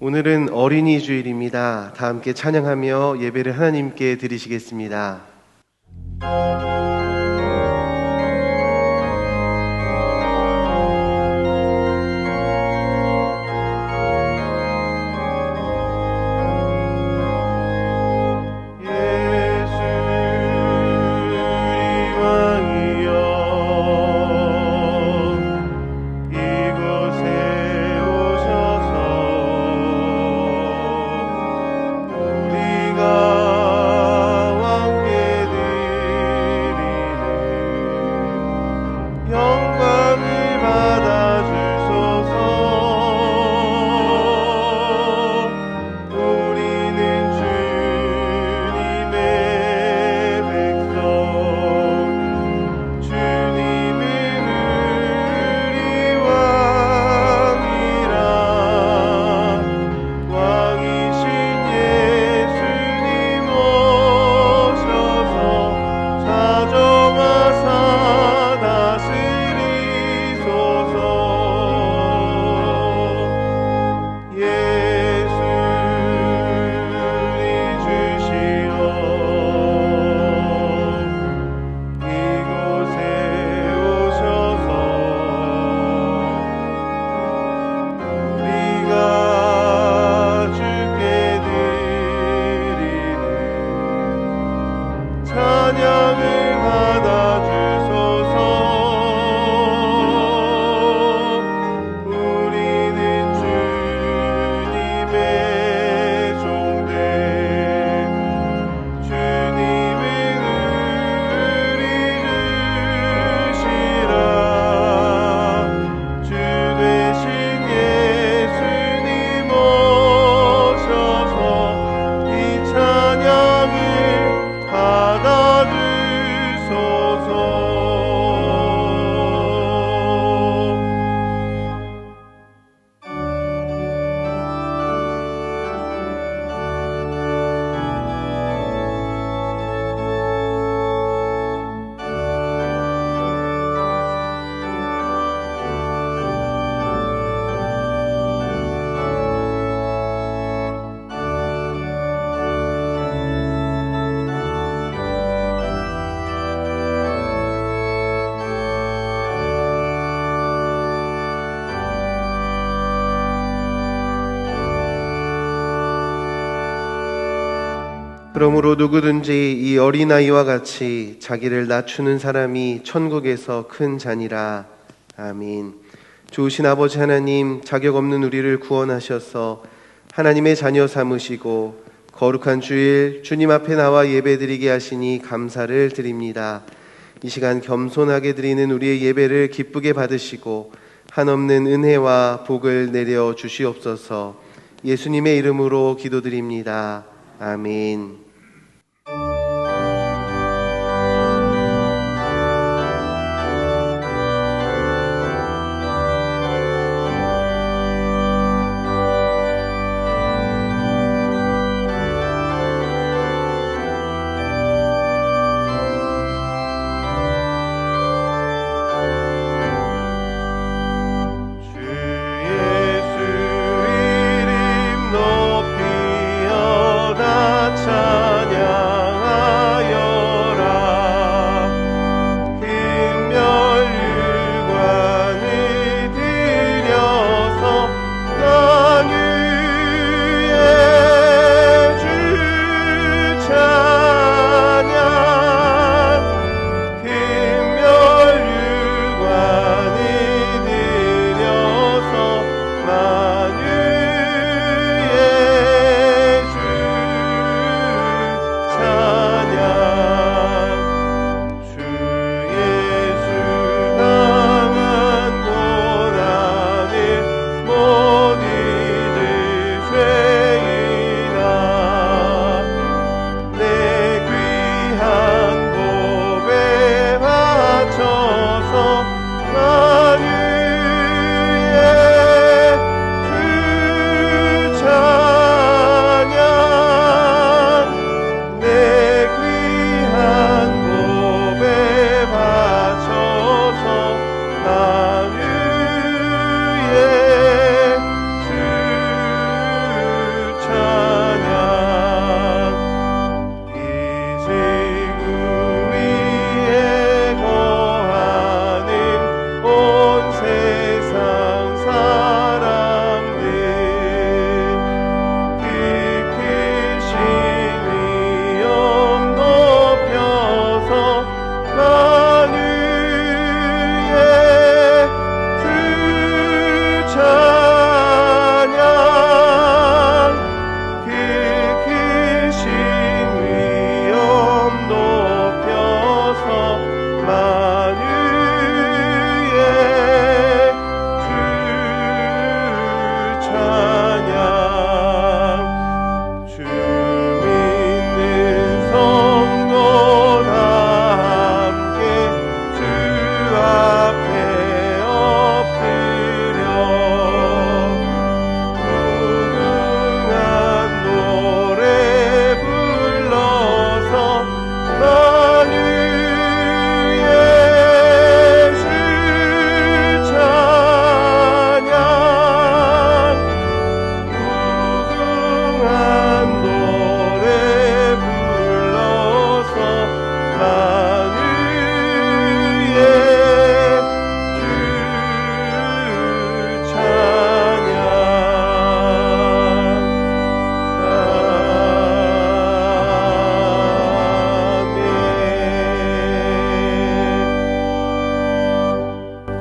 오늘은 어린이 주일입니다. 다 함께 찬양하며 예배를 하나님께 드리시겠습니다. 그러므로 누구든지 이 어린아이와 같이 자기를 낮추는 사람이 천국에서 큰 자니라. 아멘. 좋으신 아버지 하나님, 자격 없는 우리를 구원하셔서 하나님의 자녀 삼으시고 거룩한 주일 주님 앞에 나와 예배드리게 하시니 감사를 드립니다. 이 시간 겸손하게 드리는 우리의 예배를 기쁘게 받으시고 한없는 은혜와 복을 내려 주시옵소서. 예수님의 이름으로 기도드립니다. 아멘. 높이어다 참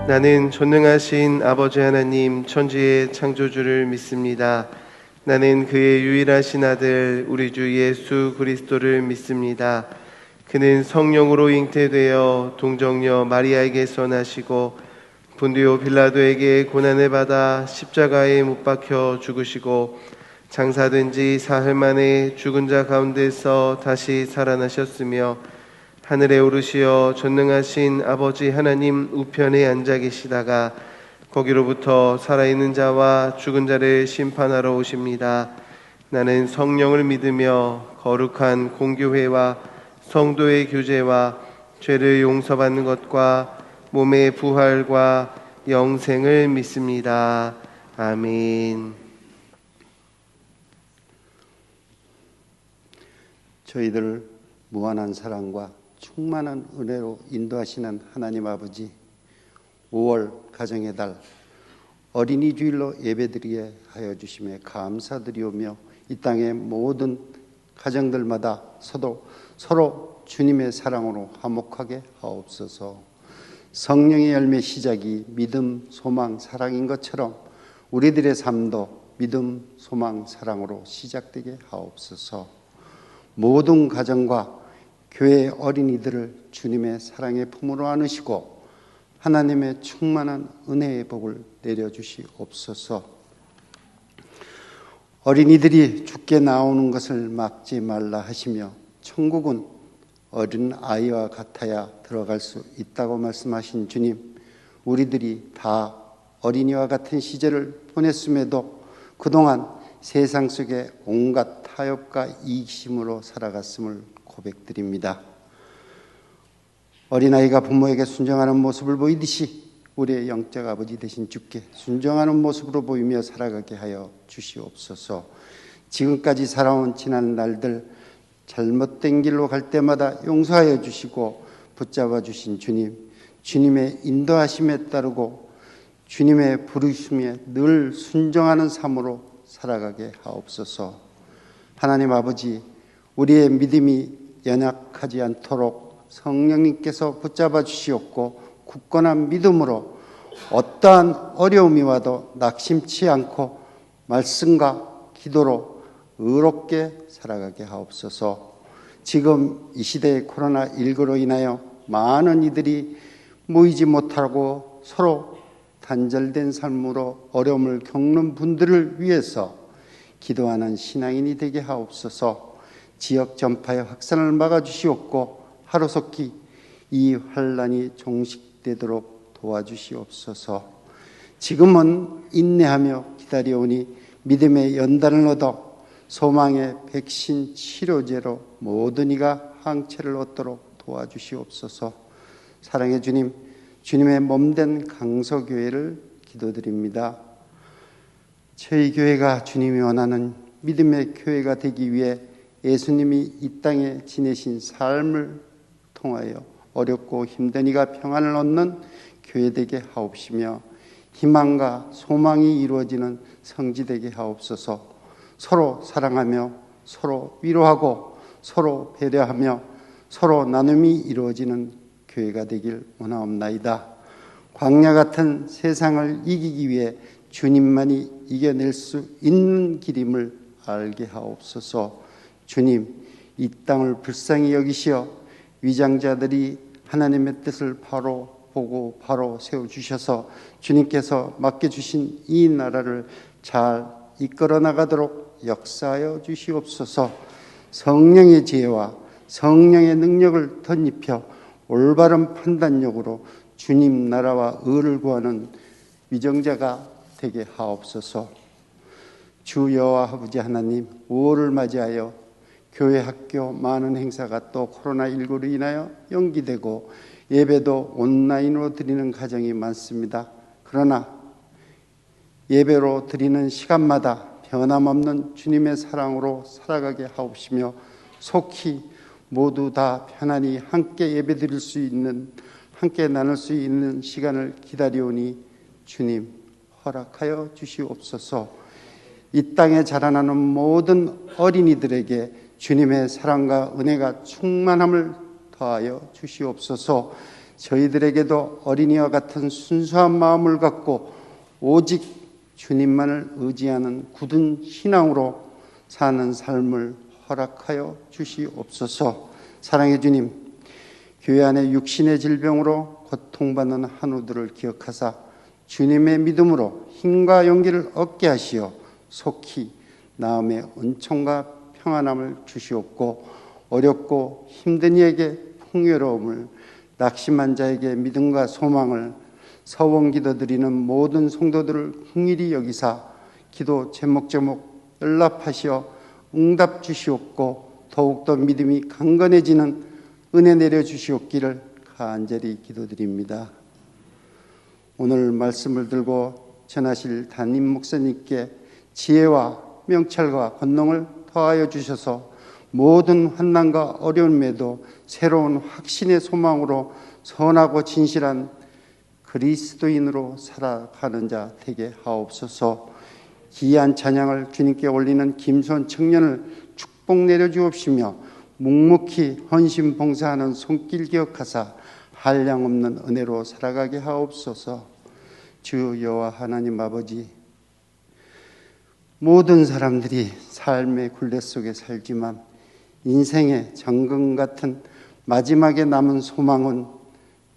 나는 전능하신 아버지 하나님 천지의 창조주를 믿습니다. 나는 그의 유일하신 아들 우리 주 예수 그리스도를 믿습니다. 그는 성령으로 잉태되어 동정녀 마리아에게서 나시고 본디오 빌라도에게 고난을 받아 십자가에 못 박혀 죽으시고 장사된 지 사흘 만에 죽은 자 가운데서 다시 살아나셨으며 하늘에 오르시어 전능하신 아버지 하나님 우편에 앉아 계시다가 거기로부터 살아있는 자와 죽은 자를 심판하러 오십니다. 나는 성령을 믿으며 거룩한 공교회와 성도의 교제와 죄를 용서받는 것과 몸의 부활과 영생을 믿습니다. 아멘. 저희들을 무한한 사랑과 충만한 은혜로 인도하시는 하나님 아버지, 5월 가정의 달 어린이 주일로 예배드리게 하여 주심에 감사드리오며 이 땅의 모든 가정들마다 서로 주님의 사랑으로 화목하게 하옵소서. 성령의 열매 시작이 믿음, 소망, 사랑인 것처럼 우리들의 삶도 믿음, 소망, 사랑으로 시작되게 하옵소서. 모든 가정과 교회 어린이들을 주님의 사랑의 품으로 안으시고 하나님의 충만한 은혜의 복을 내려주시옵소서. 어린이들이 죽게 나오는 것을 막지 말라 하시며 천국은 어린 아이와 같아야 들어갈 수 있다고 말씀하신 주님, 우리들이 다 어린이와 같은 시절을 보냈음에도 그동안 세상 속에 온갖 타협과 이기심으로 살아갔음을 고백드립니다. 어린아이가 부모에게 순종하는 모습을 보이듯이 우리의 영적 아버지 되신 주께 순종하는 모습으로 보이며 살아가게 하여 주시옵소서. 지금까지 살아온 지난 날들 잘못된 길로 갈 때마다 용서하여 주시고 붙잡아 주신 주님, 주님의 인도하심에 따르고 주님의 부르심에 늘 순종하는 삶으로 살아가게 하옵소서. 하나님 아버지, 우리의 믿음이 연약하지 않도록 성령님께서 붙잡아 주시옵고 굳건한 믿음으로 어떠한 어려움이 와도 낙심치 않고 말씀과 기도로 의롭게 살아가게 하옵소서. 지금 이 시대의 코로나19로 인하여 많은 이들이 모이지 못하고 서로 단절된 삶으로 어려움을 겪는 분들을 위해서 기도하는 신앙인이 되게 하옵소서. 지역 전파의 확산을 막아주시옵고 하루속히 이 환란이 종식되도록 도와주시옵소서. 지금은 인내하며 기다려오니 믿음의 연단을 얻어 소망의 백신 치료제로 모든 이가 항체를 얻도록 도와주시옵소서. 사랑의 주님, 주님의 몸된 강서교회를 기도드립니다. 저희 교회가 주님이 원하는 믿음의 교회가 되기 위해 예수님이 이 땅에 지내신 삶을 통하여 어렵고 힘든 이가 평안을 얻는 교회 되게 하옵시며 희망과 소망이 이루어지는 성지 되게 하옵소서. 서로 사랑하며 서로 위로하고 서로 배려하며 서로 나눔이 이루어지는 교회가 되길 원하옵나이다. 광야 같은 세상을 이기기 위해 주님만이 이겨낼 수 있는 길임을 알게 하옵소서. 주님, 이 땅을 불쌍히 여기시어 위장자들이 하나님의 뜻을 바로 보고 바로 세워주셔서 주님께서 맡겨주신 이 나라를 잘 이끌어 나가도록 역사하여 주시옵소서. 성령의 지혜와 성령의 능력을 덧입혀 올바른 판단력으로 주님 나라와 의를 구하는 위정자가 되게 하옵소서. 주 여호와 아버지 하나님, 5월을 맞이하여 교회 학교 많은 행사가 또 코로나19로 인하여 연기되고 예배도 온라인으로 드리는 가정이 많습니다. 그러나 예배로 드리는 시간마다 변함없는 주님의 사랑으로 살아가게 하옵시며 속히 모두 다 편안히 함께 예배 드릴 수 있는, 함께 나눌 수 있는 시간을 기다리오니 주님 허락하여 주시옵소서. 이 땅에 자라나는 모든 어린이들에게 주님의 사랑과 은혜가 충만함을 더하여 주시옵소서. 저희들에게도 어린이와 같은 순수한 마음을 갖고 오직 주님만을 의지하는 굳은 신앙으로 사는 삶을 허락하여 주시옵소서. 사랑의 주님, 교회 안에 육신의 질병으로 고통받는 한우들을 기억하사 주님의 믿음으로 힘과 용기를 얻게 하시어 속히 나음의 은총과 평안함을 주시옵고, 어렵고 힘든 이에게 풍요로움을, 낙심한 자에게 믿음과 소망을, 서원 기도드리는 모든 성도들을 긍휼히 여기사 기도 제목제목 연락하시어 응답 주시옵고, 더욱더 믿음이 강건해지는 은혜 내려주시옵기를 간절히 기도드립니다. 오늘 말씀을 들고 전하실 담임 목사님께 지혜와 명철과 권능을 더하여 주셔서 모든 환난과 어려움에도 새로운 확신의 소망으로 선하고 진실한 그리스도인으로 살아가는 자 되게 하옵소서. 기이한 찬양을 주님께 올리는 김수원 청년을 축복 내려주옵시며 묵묵히 헌신 봉사하는 손길 기억하사 한량없는 은혜로 살아가게 하옵소서. 주 여호와 하나님 아버지, 모든 사람들이 삶의 굴레 속에 살지만 인생의 정금 같은 마지막에 남은 소망은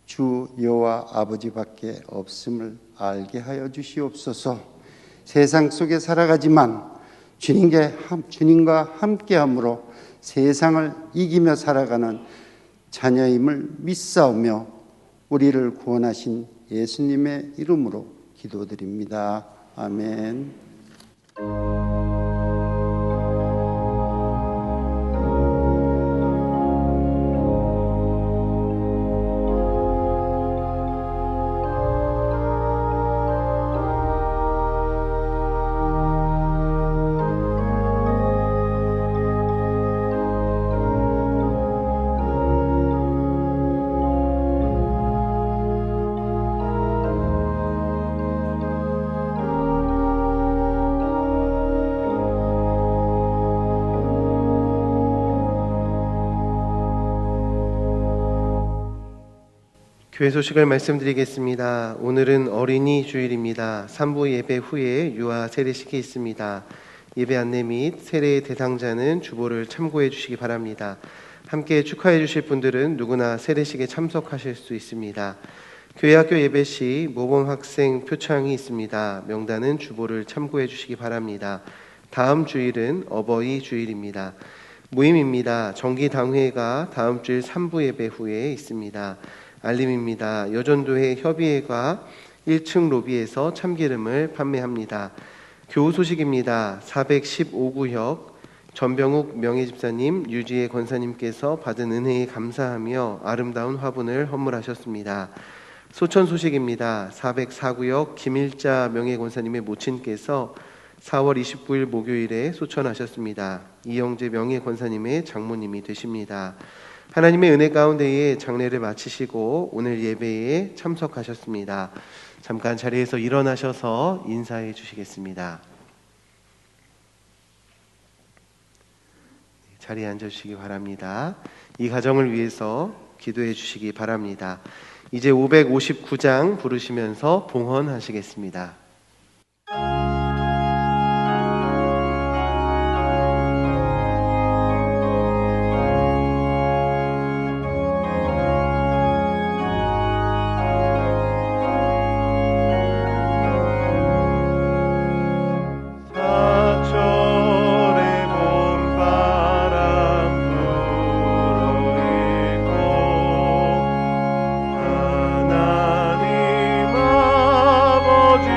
주 여호와 아버지밖에 없음을 알게 하여 주시옵소서. 세상 속에 살아가지만 주님과 함께함으로 세상을 이기며 살아가는 자녀임을 믿사오며 우리를 구원하신 예수님의 이름으로 기도드립니다. 아멘. 교회 소식을 말씀드리겠습니다. 오늘은 어린이 주일입니다. 3부 예배 후에 유아 세례식이 있습니다. 예배 안내 및 세례 대상자는 주보를 참고해 주시기 바랍니다. 함께 축하해 주실 분들은 누구나 세례식에 참석하실 수 있습니다. 교회 학교 예배 시 모범 학생 표창이 있습니다. 명단은 주보를 참고해 주시기 바랍니다. 다음 주일은 어버이 주일입니다. 모임입니다. 정기당회가 다음 주일 3부 예배 후에 있습니다. 알림입니다. 여전도회 협의회가 1층 로비에서 참기름을 판매합니다. 교우 소식입니다. 415구역 전병욱 명예집사님, 유지혜 권사님께서 받은 은혜에 감사하며 아름다운 화분을 헌물하셨습니다. 소천 소식입니다. 404구역 김일자 명예권사님의 모친께서 4월 29일 목요일에 소천하셨습니다. 이영재 명예권사님의 장모님이 되십니다. 하나님의 은혜 가운데에 장례를 마치시고 오늘 예배에 참석하셨습니다. 잠깐 자리에서 일어나셔서 인사해 주시겠습니다. 자리에 앉아주시기 바랍니다. 이 가정을 위해서 기도해 주시기 바랍니다. 이제 559장 부르시면서 봉헌하시겠습니다. 하나님 아버지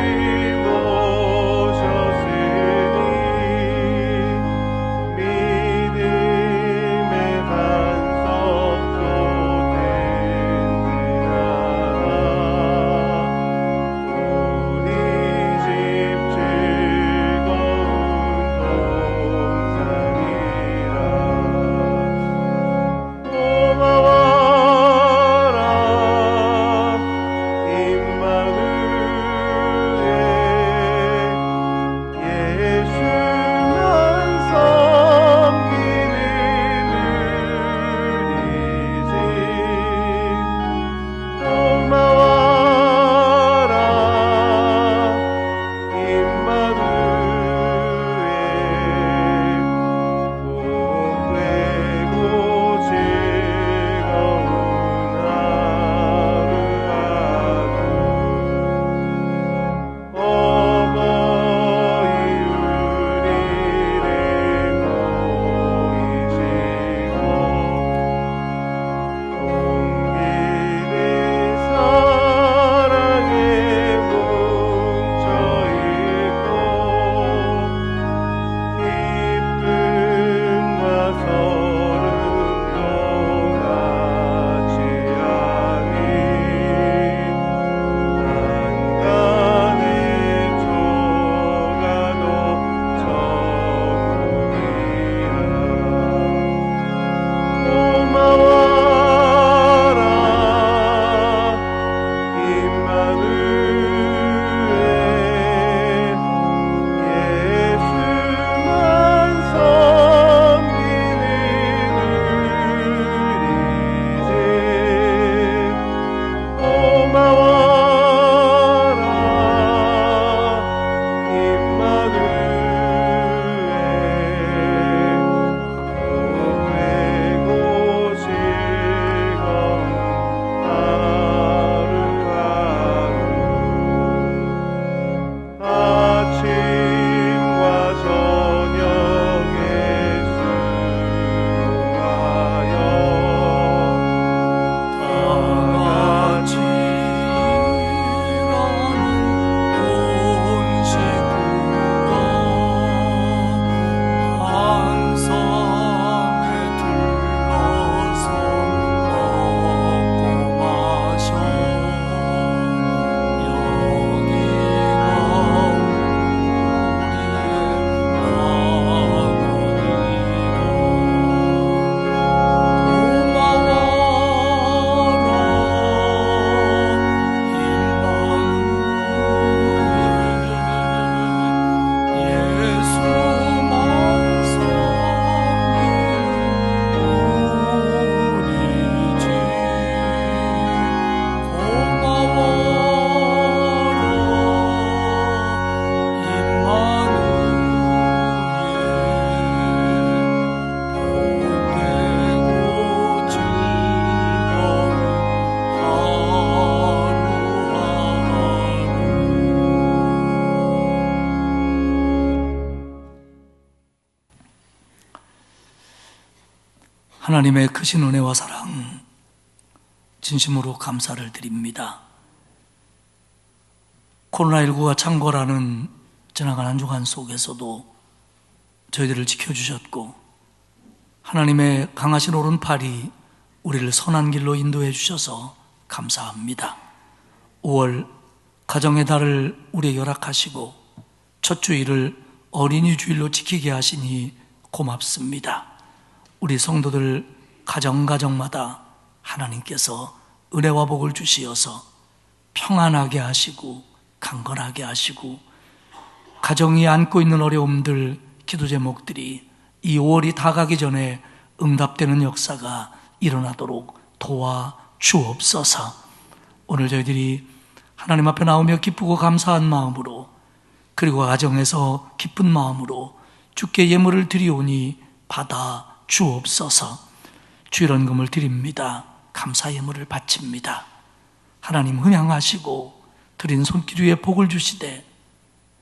하나님의 크신 은혜와 사랑 진심으로 감사를 드립니다. 코로나19가 창궐하는 지나간 한 주간 속에서도 저희들을 지켜주셨고 하나님의 강하신 오른팔이 우리를 선한 길로 인도해 주셔서 감사합니다. 5월 가정의 달을 우리에게 허락하시고 첫 주일을 어린이 주일로 지키게 하시니 고맙습니다. 우리 성도들 가정마다 하나님께서 은혜와 복을 주시어서 평안하게 하시고 강건하게 하시고 가정이 안고 있는 어려움들, 기도 제목들이 이 5월이 다 가기 전에 응답되는 역사가 일어나도록 도와주옵소서. 오늘 저희들이 하나님 앞에 나오며 기쁘고 감사한 마음으로 그리고 가정에서 기쁜 마음으로 주께 예물을 드리오니 받아 주옵소서. 주일헌금을 드립니다. 감사 예물을 바칩니다. 하나님 흥양하시고 드린 손길 위에 복을 주시되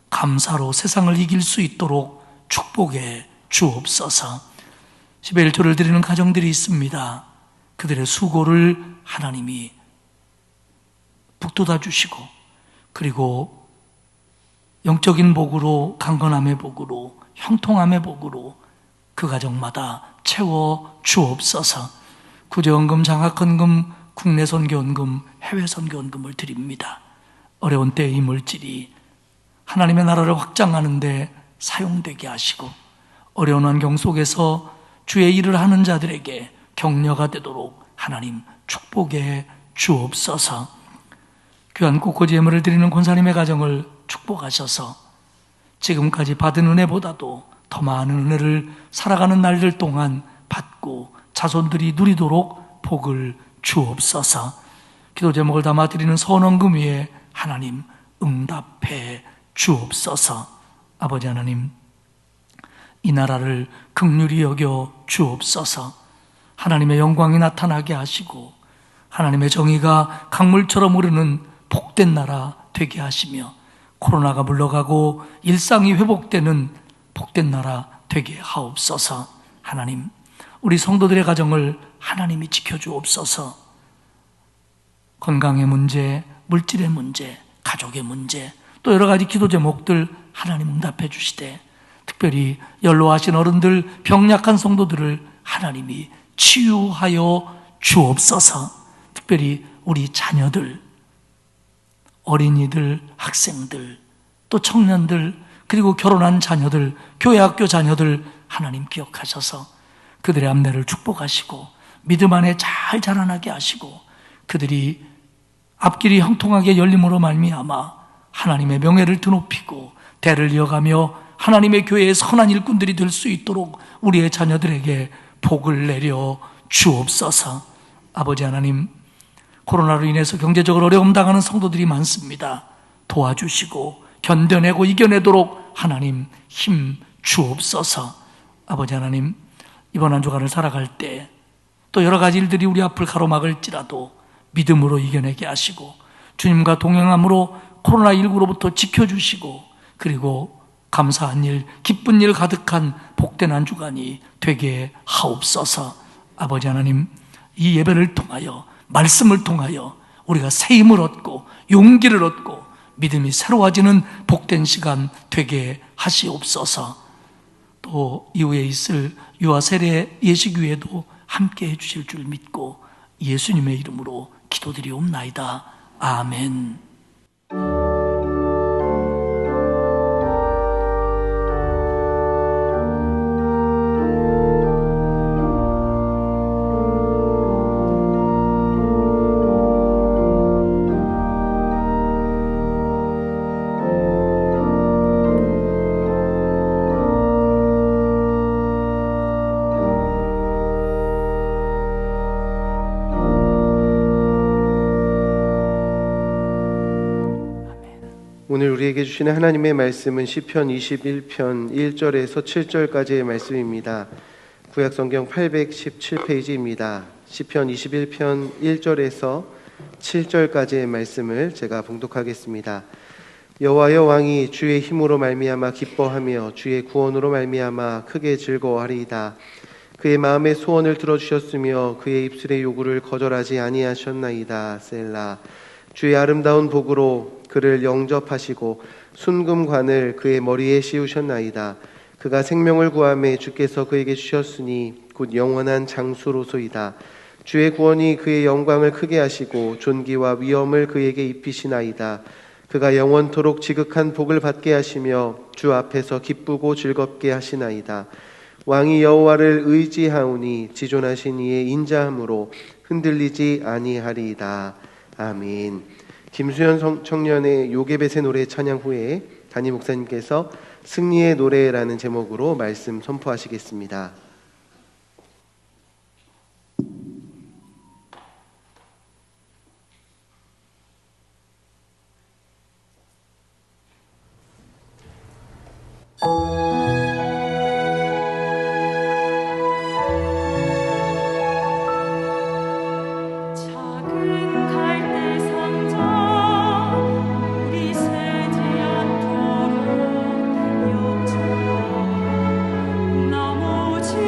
감사로 세상을 이길 수 있도록 축복해 주옵소서. 10의 1조를 드리는 가정들이 있습니다. 그들의 수고를 하나님이 북돋아 주시고 그리고 영적인 복으로, 강건함의 복으로, 형통함의 복으로 그 가정마다 채워 주옵소서. 구제헌금, 장학헌금, 국내 선교헌금, 해외 선교헌금을 드립니다. 어려운 때의 이 물질이 하나님의 나라를 확장하는 데 사용되게 하시고 어려운 환경 속에서 주의 일을 하는 자들에게 격려가 되도록 하나님 축복해 주옵소서. 귀한 꽃꽂이 예물을 드리는 권사님의 가정을 축복하셔서 지금까지 받은 은혜보다도 더 많은 은혜를 살아가는 날들 동안 받고 자손들이 누리도록 복을 주옵소서. 기도 제목을 담아 드리는 선헌금 위에 하나님 응답해 주옵소서. 아버지 하나님, 이 나라를 긍휼히 여겨 주옵소서. 하나님의 영광이 나타나게 하시고 하나님의 정의가 강물처럼 흐르는 복된 나라 되게 하시며 코로나가 물러가고 일상이 회복되는 복된 나라 되게 하옵소서. 하나님, 우리 성도들의 가정을 하나님이 지켜주옵소서. 건강의 문제, 물질의 문제, 가족의 문제, 또 여러 가지 기도 제목들 하나님 응답해 주시되 특별히 연로하신 어른들, 병약한 성도들을 하나님이 치유하여 주옵소서. 특별히 우리 자녀들, 어린이들, 학생들, 또 청년들, 그리고 결혼한 자녀들, 교회 학교 자녀들 하나님 기억하셔서 그들의 암내를 축복하시고 믿음 안에 잘 자라나게 하시고 그들이 앞길이 형통하게 열림으로 말미암아 하나님의 명예를 드높이고 대를 이어가며 하나님의 교회의 선한 일꾼들이 될 수 있도록 우리의 자녀들에게 복을 내려 주옵소서. 아버지 하나님, 코로나로 인해서 경제적으로 어려움 당하는 성도들이 많습니다. 도와주시고 견뎌내고 이겨내도록 하나님 힘 주옵소서. 아버지 하나님, 이번 한 주간을 살아갈 때 또 여러 가지 일들이 우리 앞을 가로막을지라도 믿음으로 이겨내게 하시고 주님과 동행함으로 코로나19로부터 지켜주시고 그리고 감사한 일, 기쁜 일 가득한 복된 한 주간이 되게 하옵소서. 아버지 하나님, 이 예배를 통하여 말씀을 통하여 우리가 새 힘을 얻고 용기를 얻고 믿음이 새로워지는 복된 시간 되게 하시옵소서. 또 이후에 있을 유아 세례 예식위에도 함께 해주실 줄 믿고 예수님의 이름으로 기도드리옵나이다. 아멘. 오늘 우리에게 주시는 하나님의 말씀은 시편 21편 1절에서 7절까지의 말씀입니다. 구약성경 817페이지입니다. 시편 21편 1절에서 7절까지의 말씀을 제가 봉독하겠습니다. 여호와여, 왕이 주의 힘으로 말미암아 기뻐하며 주의 구원으로 말미암아 크게 즐거워하리이다. 그의 마음의 소원을 들어주셨으며 그의 입술의 요구를 거절하지 아니하셨나이다. 셀라. 주의 아름다운 복으로 그를 영접하시고 순금관을 그의 머리에 씌우셨나이다. 그가 생명을 구하매 주께서 그에게 주셨으니 곧 영원한 장수로소이다. 주의 구원이 그의 영광을 크게 하시고 존귀와 위엄을 그에게 입히시나이다. 그가 영원토록 지극한 복을 받게 하시며 주 앞에서 기쁘고 즐겁게 하시나이다. 왕이 여호와를 의지하오니 지존하신 이의 인자함으로 흔들리지 아니하리이다. 아멘. 김수현 청년의 요괴벳의 노래 찬양 후에 담임 목사님께서 승리의 노래라는 제목으로 말씀 선포하시겠습니다. 작은 갈대 상자 물이 새지 않도록 역주어 나머지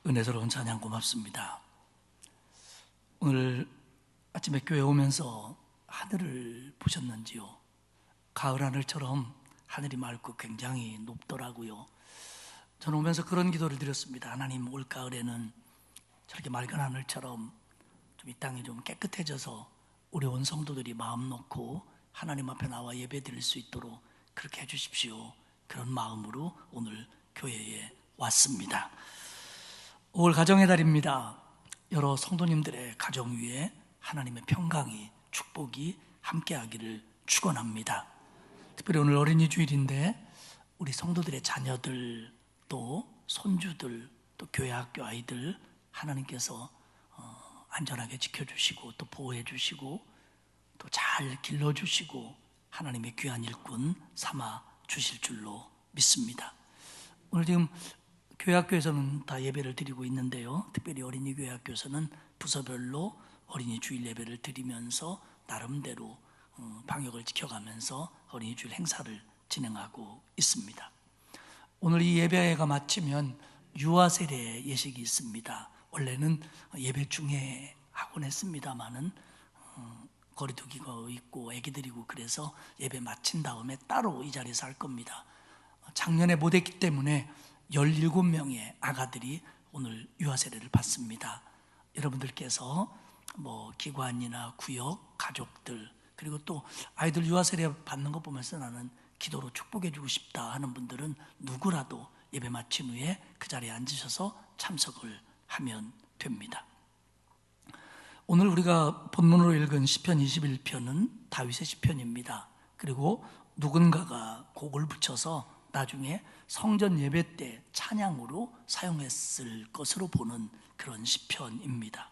은혜스러운 찬양 고맙습니다. 오늘 아침에 교회 오면서 하늘을 보셨는지요? 가을 하늘처럼 하늘이 맑고 굉장히 높더라고요. 저는 오면서 그런 기도를 드렸습니다. 하나님, 올가을에는 저렇게 맑은 하늘처럼 좀 이 땅이 좀 깨끗해져서 우리 온 성도들이 마음 놓고 하나님 앞에 나와 예배 드릴 수 있도록 그렇게 해주십시오. 그런 마음으로 오늘 교회에 왔습니다. 5월 가정의 달입니다. 여러 성도님들의 가정 위에 하나님의 평강이, 축복이 함께하기를 축원합니다. 특별히 오늘 어린이 주일인데 우리 성도들의 자녀들, 또 손주들, 또 교회 학교 아이들 하나님께서 안전하게 지켜주시고 또 보호해 주시고 또 잘 길러주시고 하나님의 귀한 일꾼 삼아 주실 줄로 믿습니다. 오늘 지금 교회 학교에서는 다 예배를 드리고 있는데요, 특별히 어린이 교회 학교에서는 부서별로 어린이 주일 예배를 드리면서 나름대로 방역을 지켜가면서 어린이 주일 행사를 진행하고 있습니다. 오늘 이 예배가 마치면 유아 세례 예식이 있습니다. 원래는 예배 중에 하곤 했습니다마는 거리두기가 있고 애기들이고 그래서 예배 마친 다음에 따로 이 자리에서 할 겁니다. 작년에 못했기 때문에 17명의 아가들이 오늘 유아 세례를 받습니다. 여러분들께서 기관이나 구역, 가족들, 그리고 또 아이들 유아 세례 받는 거 보면서 나는 기도로 축복해 주고 싶다 하는 분들은 누구라도 예배 마친 후에 그 자리에 앉으셔서 참석을 하면 됩니다. 오늘 우리가 본문으로 읽은 시편 21편은 다윗의 시편입니다. 그리고 누군가가 곡을 붙여서 나중에 성전 예배 때 찬양으로 사용했을 것으로 보는 그런 시편입니다.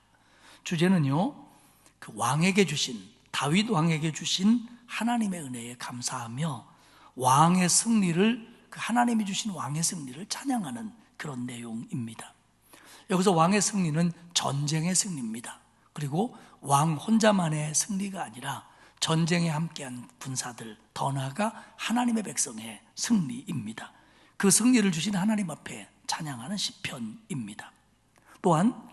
주제는요, 그 왕에게 주신, 다윗 왕에게 주신 하나님의 은혜에 감사하며 왕의 승리를, 그 하나님이 주신 왕의 승리를 찬양하는 그런 내용입니다. 여기서 왕의 승리는 전쟁의 승리입니다. 그리고 왕 혼자만의 승리가 아니라 전쟁에 함께한 군사들, 더 나아가 하나님의 백성의 승리입니다. 그 승리를 주신 하나님 앞에 찬양하는 시편입니다. 또한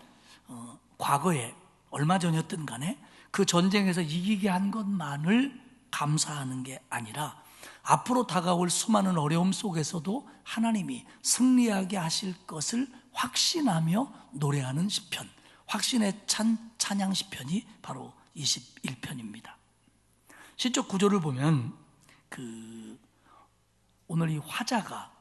과거에 얼마 전이었든 간에 그 전쟁에서 이기게 한 것만을 감사하는 게 아니라 앞으로 다가올 수많은 어려움 속에서도 하나님이 승리하게 하실 것을 확신하며 노래하는 시편, 확신에 찬 찬양 시편이 바로 21편입니다. 시적 구조를 보면 오늘 이 화자가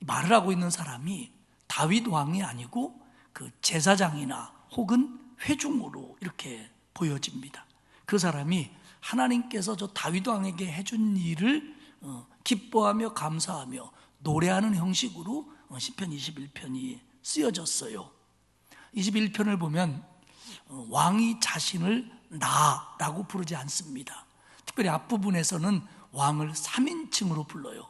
말을 하고 있는 사람이 다윗 왕이 아니고 그 제사장이나 혹은 회중으로 이렇게 보여집니다. 그 사람이 하나님께서 저 다윗 왕에게 해준 일을 기뻐하며 감사하며 노래하는 형식으로 시편 21편이 쓰여졌어요. 21편을 보면 왕이 자신을 나라고 부르지 않습니다. 특별히 앞부분에서는 왕을 3인칭으로 불러요.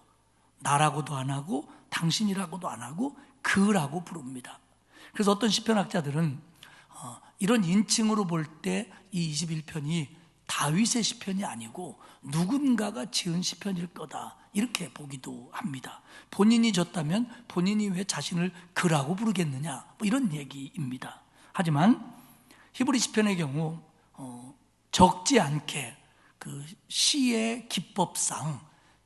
나라고도 안 하고 당신이라고도 안 하고 그라고 부릅니다. 그래서 어떤 시편학자들은 이런 인칭으로 볼 때 이 21편이 다윗의 시편이 아니고 누군가가 지은 시편일 거다, 이렇게 보기도 합니다. 본인이 졌다면 본인이 왜 자신을 그라고 부르겠느냐, 이런 얘기입니다. 하지만 히브리 시편의 경우 적지 않게 그 시의 기법상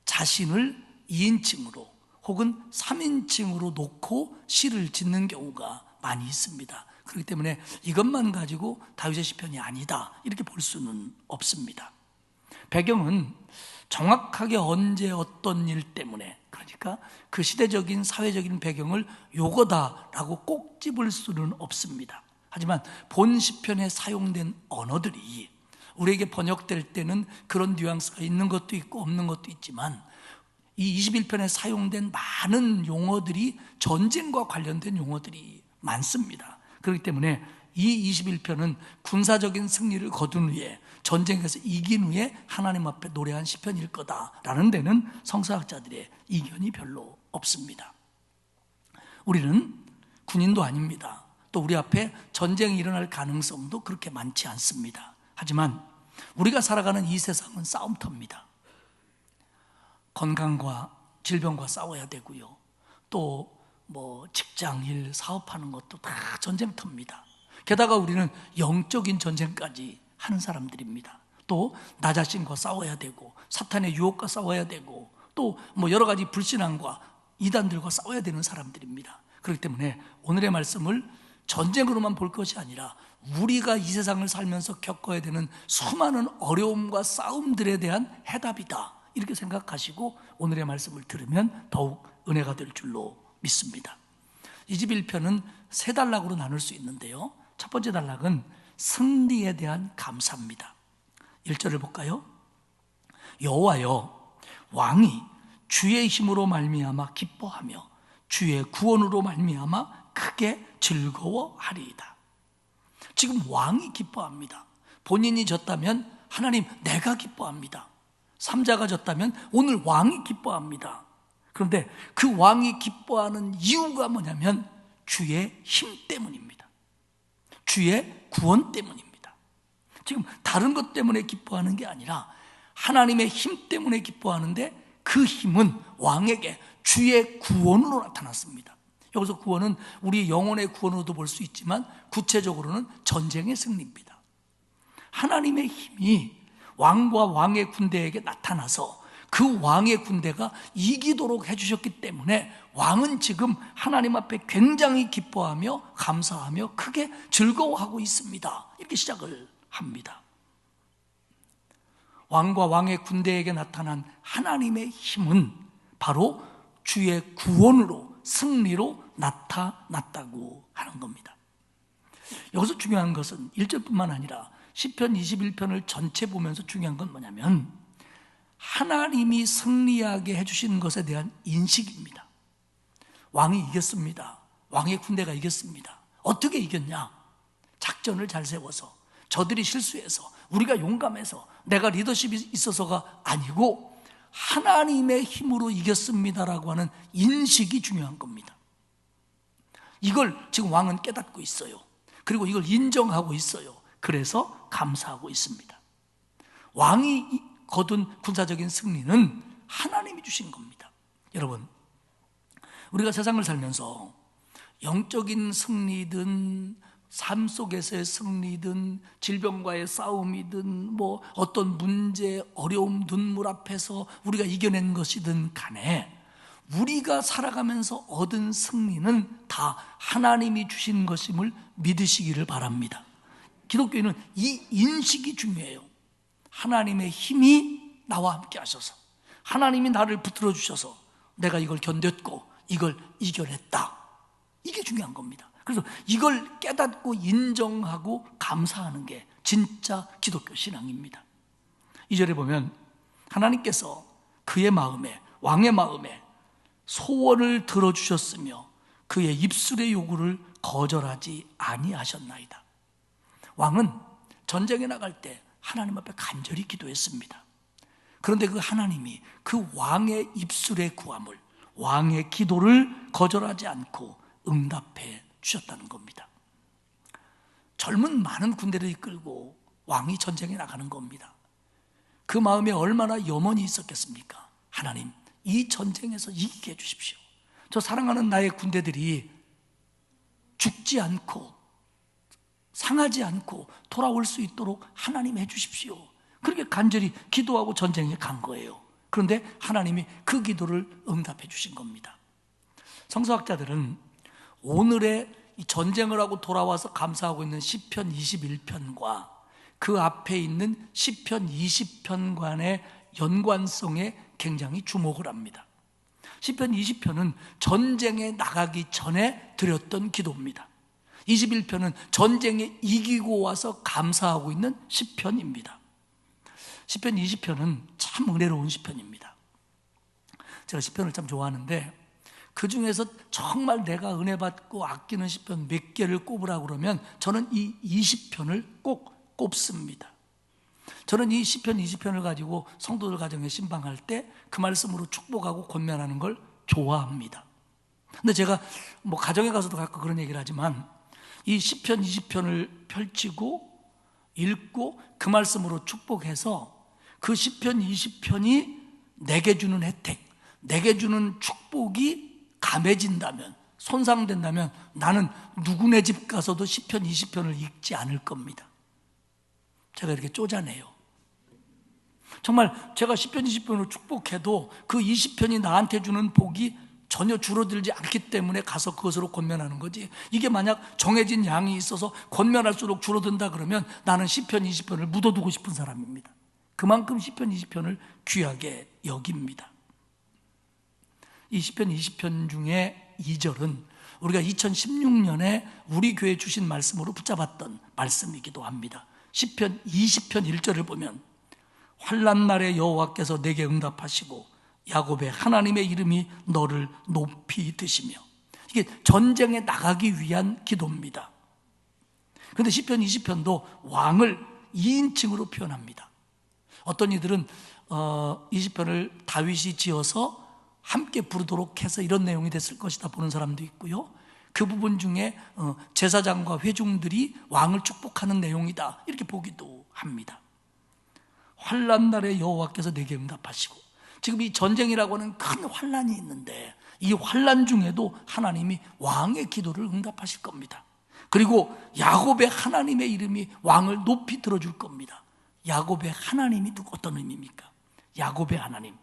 자신을 2인칭으로 혹은 3인칭으로 놓고 시를 짓는 경우가 많이 있습니다. 그렇기 때문에 이것만 가지고 다윗의 시편이 아니다, 이렇게 볼 수는 없습니다. 배경은 정확하게 언제 어떤 일 때문에, 그러니까 그 시대적인 사회적인 배경을 요거다라고 꼭 집을 수는 없습니다. 하지만 본 시편에 사용된 언어들이 우리에게 번역될 때는 그런 뉘앙스가 있는 것도 있고 없는 것도 있지만 이 21편에 사용된 많은 용어들이 전쟁과 관련된 용어들이 많습니다. 그렇기 때문에 이 21편은 군사적인 승리를 거둔 후에, 전쟁에서 이긴 후에 하나님 앞에 노래한 시편일 거다라는 데는 성서학자들의 이견이 별로 없습니다. 우리는 군인도 아닙니다. 또 우리 앞에 전쟁이 일어날 가능성도 그렇게 많지 않습니다. 하지만 우리가 살아가는 이 세상은 싸움터입니다. 건강과 질병과 싸워야 되고요, 또 뭐 직장일, 사업하는 것도 다 전쟁터입니다. 게다가 우리는 영적인 전쟁까지 하는 사람들입니다. 또 나 자신과 싸워야 되고, 사탄의 유혹과 싸워야 되고, 또 뭐 여러 가지 불신앙과 이단들과 싸워야 되는 사람들입니다. 그렇기 때문에 오늘의 말씀을 전쟁으로만 볼 것이 아니라 우리가 이 세상을 살면서 겪어야 되는 수많은 어려움과 싸움들에 대한 해답이다, 이렇게 생각하시고 오늘의 말씀을 들으면 더욱 은혜가 될 줄로 믿습니다. 21편은 세 단락으로 나눌 수 있는데요, 첫 번째 단락은 승리에 대한 감사입니다. 1절을 볼까요? 여호와여, 왕이 주의 힘으로 말미암아 기뻐하며 주의 구원으로 말미암아 크게 즐거워하리이다. 지금 왕이 기뻐합니다. 본인이 졌다면 하나님 내가 기뻐합니다. 삼자가 졌다면 오늘 왕이 기뻐합니다. 그런데 그 왕이 기뻐하는 이유가 뭐냐면 주의 힘 때문입니다. 주의 구원 때문입니다. 지금 다른 것 때문에 기뻐하는 게 아니라 하나님의 힘 때문에 기뻐하는데, 그 힘은 왕에게 주의 구원으로 나타났습니다. 여기서 구원은 우리 영혼의 구원으로도 볼 수 있지만 구체적으로는 전쟁의 승리입니다. 하나님의 힘이 왕과 왕의 군대에게 나타나서 그 왕의 군대가 이기도록 해주셨기 때문에 왕은 지금 하나님 앞에 굉장히 기뻐하며 감사하며 크게 즐거워하고 있습니다. 이렇게 시작을 합니다. 왕과 왕의 군대에게 나타난 하나님의 힘은 바로 주의 구원으로, 승리로 나타났다고 하는 겁니다. 여기서 중요한 것은 1절뿐만 아니라 시편 21편을 전체 보면서 중요한 건 뭐냐면 하나님이 승리하게 해주신 것에 대한 인식입니다. 왕이 이겼습니다. 왕의 군대가 이겼습니다. 어떻게 이겼냐? 작전을 잘 세워서, 저들이 실수해서, 우리가 용감해서, 내가 리더십이 있어서가 아니고 하나님의 힘으로 이겼습니다라고 하는 인식이 중요한 겁니다. 이걸 지금 왕은 깨닫고 있어요. 그리고 이걸 인정하고 있어요. 그래서 감사하고 있습니다. 왕이 거둔 군사적인 승리는 하나님이 주신 겁니다. 여러분, 우리가 세상을 살면서 영적인 승리든 삶 속에서의 승리든 질병과의 싸움이든 뭐 어떤 문제, 어려움, 눈물 앞에서 우리가 이겨낸 것이든 간에 우리가 살아가면서 얻은 승리는 다 하나님이 주신 것임을 믿으시기를 바랍니다. 기독교인은 이 인식이 중요해요. 하나님의 힘이 나와 함께 하셔서, 하나님이 나를 붙들어 주셔서 내가 이걸 견뎠고 이걸 이겨냈다, 이게 중요한 겁니다. 그래서 이걸 깨닫고 인정하고 감사하는 게 진짜 기독교 신앙입니다. 2절에 보면 하나님께서 그의 마음에, 왕의 마음에 소원을 들어주셨으며 그의 입술의 요구를 거절하지 아니하셨나이다. 왕은 전쟁에 나갈 때 하나님 앞에 간절히 기도했습니다. 그런데 그 하나님이 그 왕의 입술의 구함을, 왕의 기도를 거절하지 않고 응답해 주셨다는 겁니다. 젊은 많은 군대를 이끌고 왕이 전쟁에 나가는 겁니다. 그 마음에 얼마나 염원이 있었겠습니까? 하나님, 이 전쟁에서 이기게 해주십시오. 저 사랑하는 나의 군대들이 죽지 않고 상하지 않고 돌아올 수 있도록 하나님 해주십시오. 그렇게 간절히 기도하고 전쟁에 간 거예요. 그런데 하나님이 그 기도를 응답해 주신 겁니다. 성서학자들은 오늘의 이 전쟁을 하고 돌아와서 감사하고 있는 시편 21편과 그 앞에 있는 시편 20편간의 연관성에 굉장히 주목을 합니다. 시편 20편은 전쟁에 나가기 전에 드렸던 기도입니다. 21편은 전쟁에 이기고 와서 감사하고 있는 시편입니다. 시편 20편은 참 은혜로운 시편입니다. 제가 시편을 참 좋아하는데 그 중에서 정말 내가 은혜 받고 아끼는 시편 몇 개를 꼽으라고 그러면 저는 이 20편을 꼭 꼽습니다. 저는 이 시편 20편을 가지고 성도들 가정에 신방할 때 그 말씀으로 축복하고 권면하는 걸 좋아합니다. 근데 제가 뭐 가정에 가서도 가끔 그런 얘기를 하지만 이 시편 20편을 펼치고 읽고 그 말씀으로 축복해서 그 시편 20편이 내게 주는 혜택, 내게 주는 축복이 감해진다면, 손상된다면 나는 누구네 집 가서도 시편 20편을 읽지 않을 겁니다. 제가 이렇게 쪼잔해요. 정말 제가 시편 20편을 축복해도 그 20편이 나한테 주는 복이 전혀 줄어들지 않기 때문에 가서 그것으로 권면하는 거지, 이게 만약 정해진 양이 있어서 권면할수록 줄어든다 그러면 나는 시편 20편을 묻어두고 싶은 사람입니다. 그만큼 시편 20편을 귀하게 여깁니다. 이 시편 20편 중에 2절은 우리가 2016년에 우리 교회에 주신 말씀으로 붙잡았던 말씀이기도 합니다. 시편 20편 1절을 보면 환난 날에 여호와께서 내게 응답하시고 야곱의 하나님의 이름이 너를 높이 드시며, 이게 전쟁에 나가기 위한 기도입니다. 그런데 시편 20편도 왕을 2인칭으로 표현합니다. 어떤 이들은 20편을 다윗이 지어서 함께 부르도록 해서 이런 내용이 됐을 것이다 보는 사람도 있고요, 그 부분 중에 제사장과 회중들이 왕을 축복하는 내용이다 이렇게 보기도 합니다. 환난 날에 여호와께서 내게 응답하시고, 지금 이 전쟁이라고 하는 큰 환난이 있는데 이 환난 중에도 하나님이 왕의 기도를 응답하실 겁니다. 그리고 야곱의 하나님의 이름이 왕을 높이 들어줄 겁니다. 야곱의 하나님이 어떤 의미입니까? 야곱의 하나님,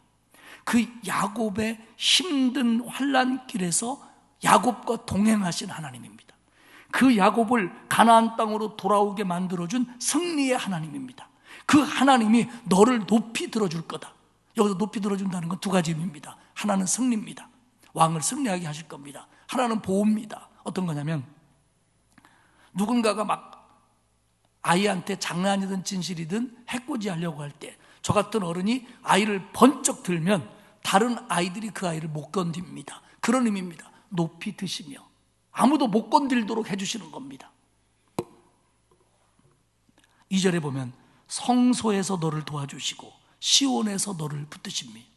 그 야곱의 힘든 환난길에서 야곱과 동행하신 하나님입니다. 그 야곱을 가나안 땅으로 돌아오게 만들어준 승리의 하나님입니다. 그 하나님이 너를 높이 들어줄 거다. 여기서 높이 들어준다는 건 두 가지 의미입니다. 하나는 승리입니다. 왕을 승리하게 하실 겁니다. 하나는 보호입니다. 어떤 거냐면, 누군가가 막 아이한테 장난이든 진실이든 해코지 하려고 할 때 저 같은 어른이 아이를 번쩍 들면 다른 아이들이 그 아이를 못 건듭니다. 그런 의미입니다. 높이 드시며 아무도 못 건들도록 해주시는 겁니다. 2절에 보면 성소에서 너를 도와주시고 시온에서 너를 붙드십니다.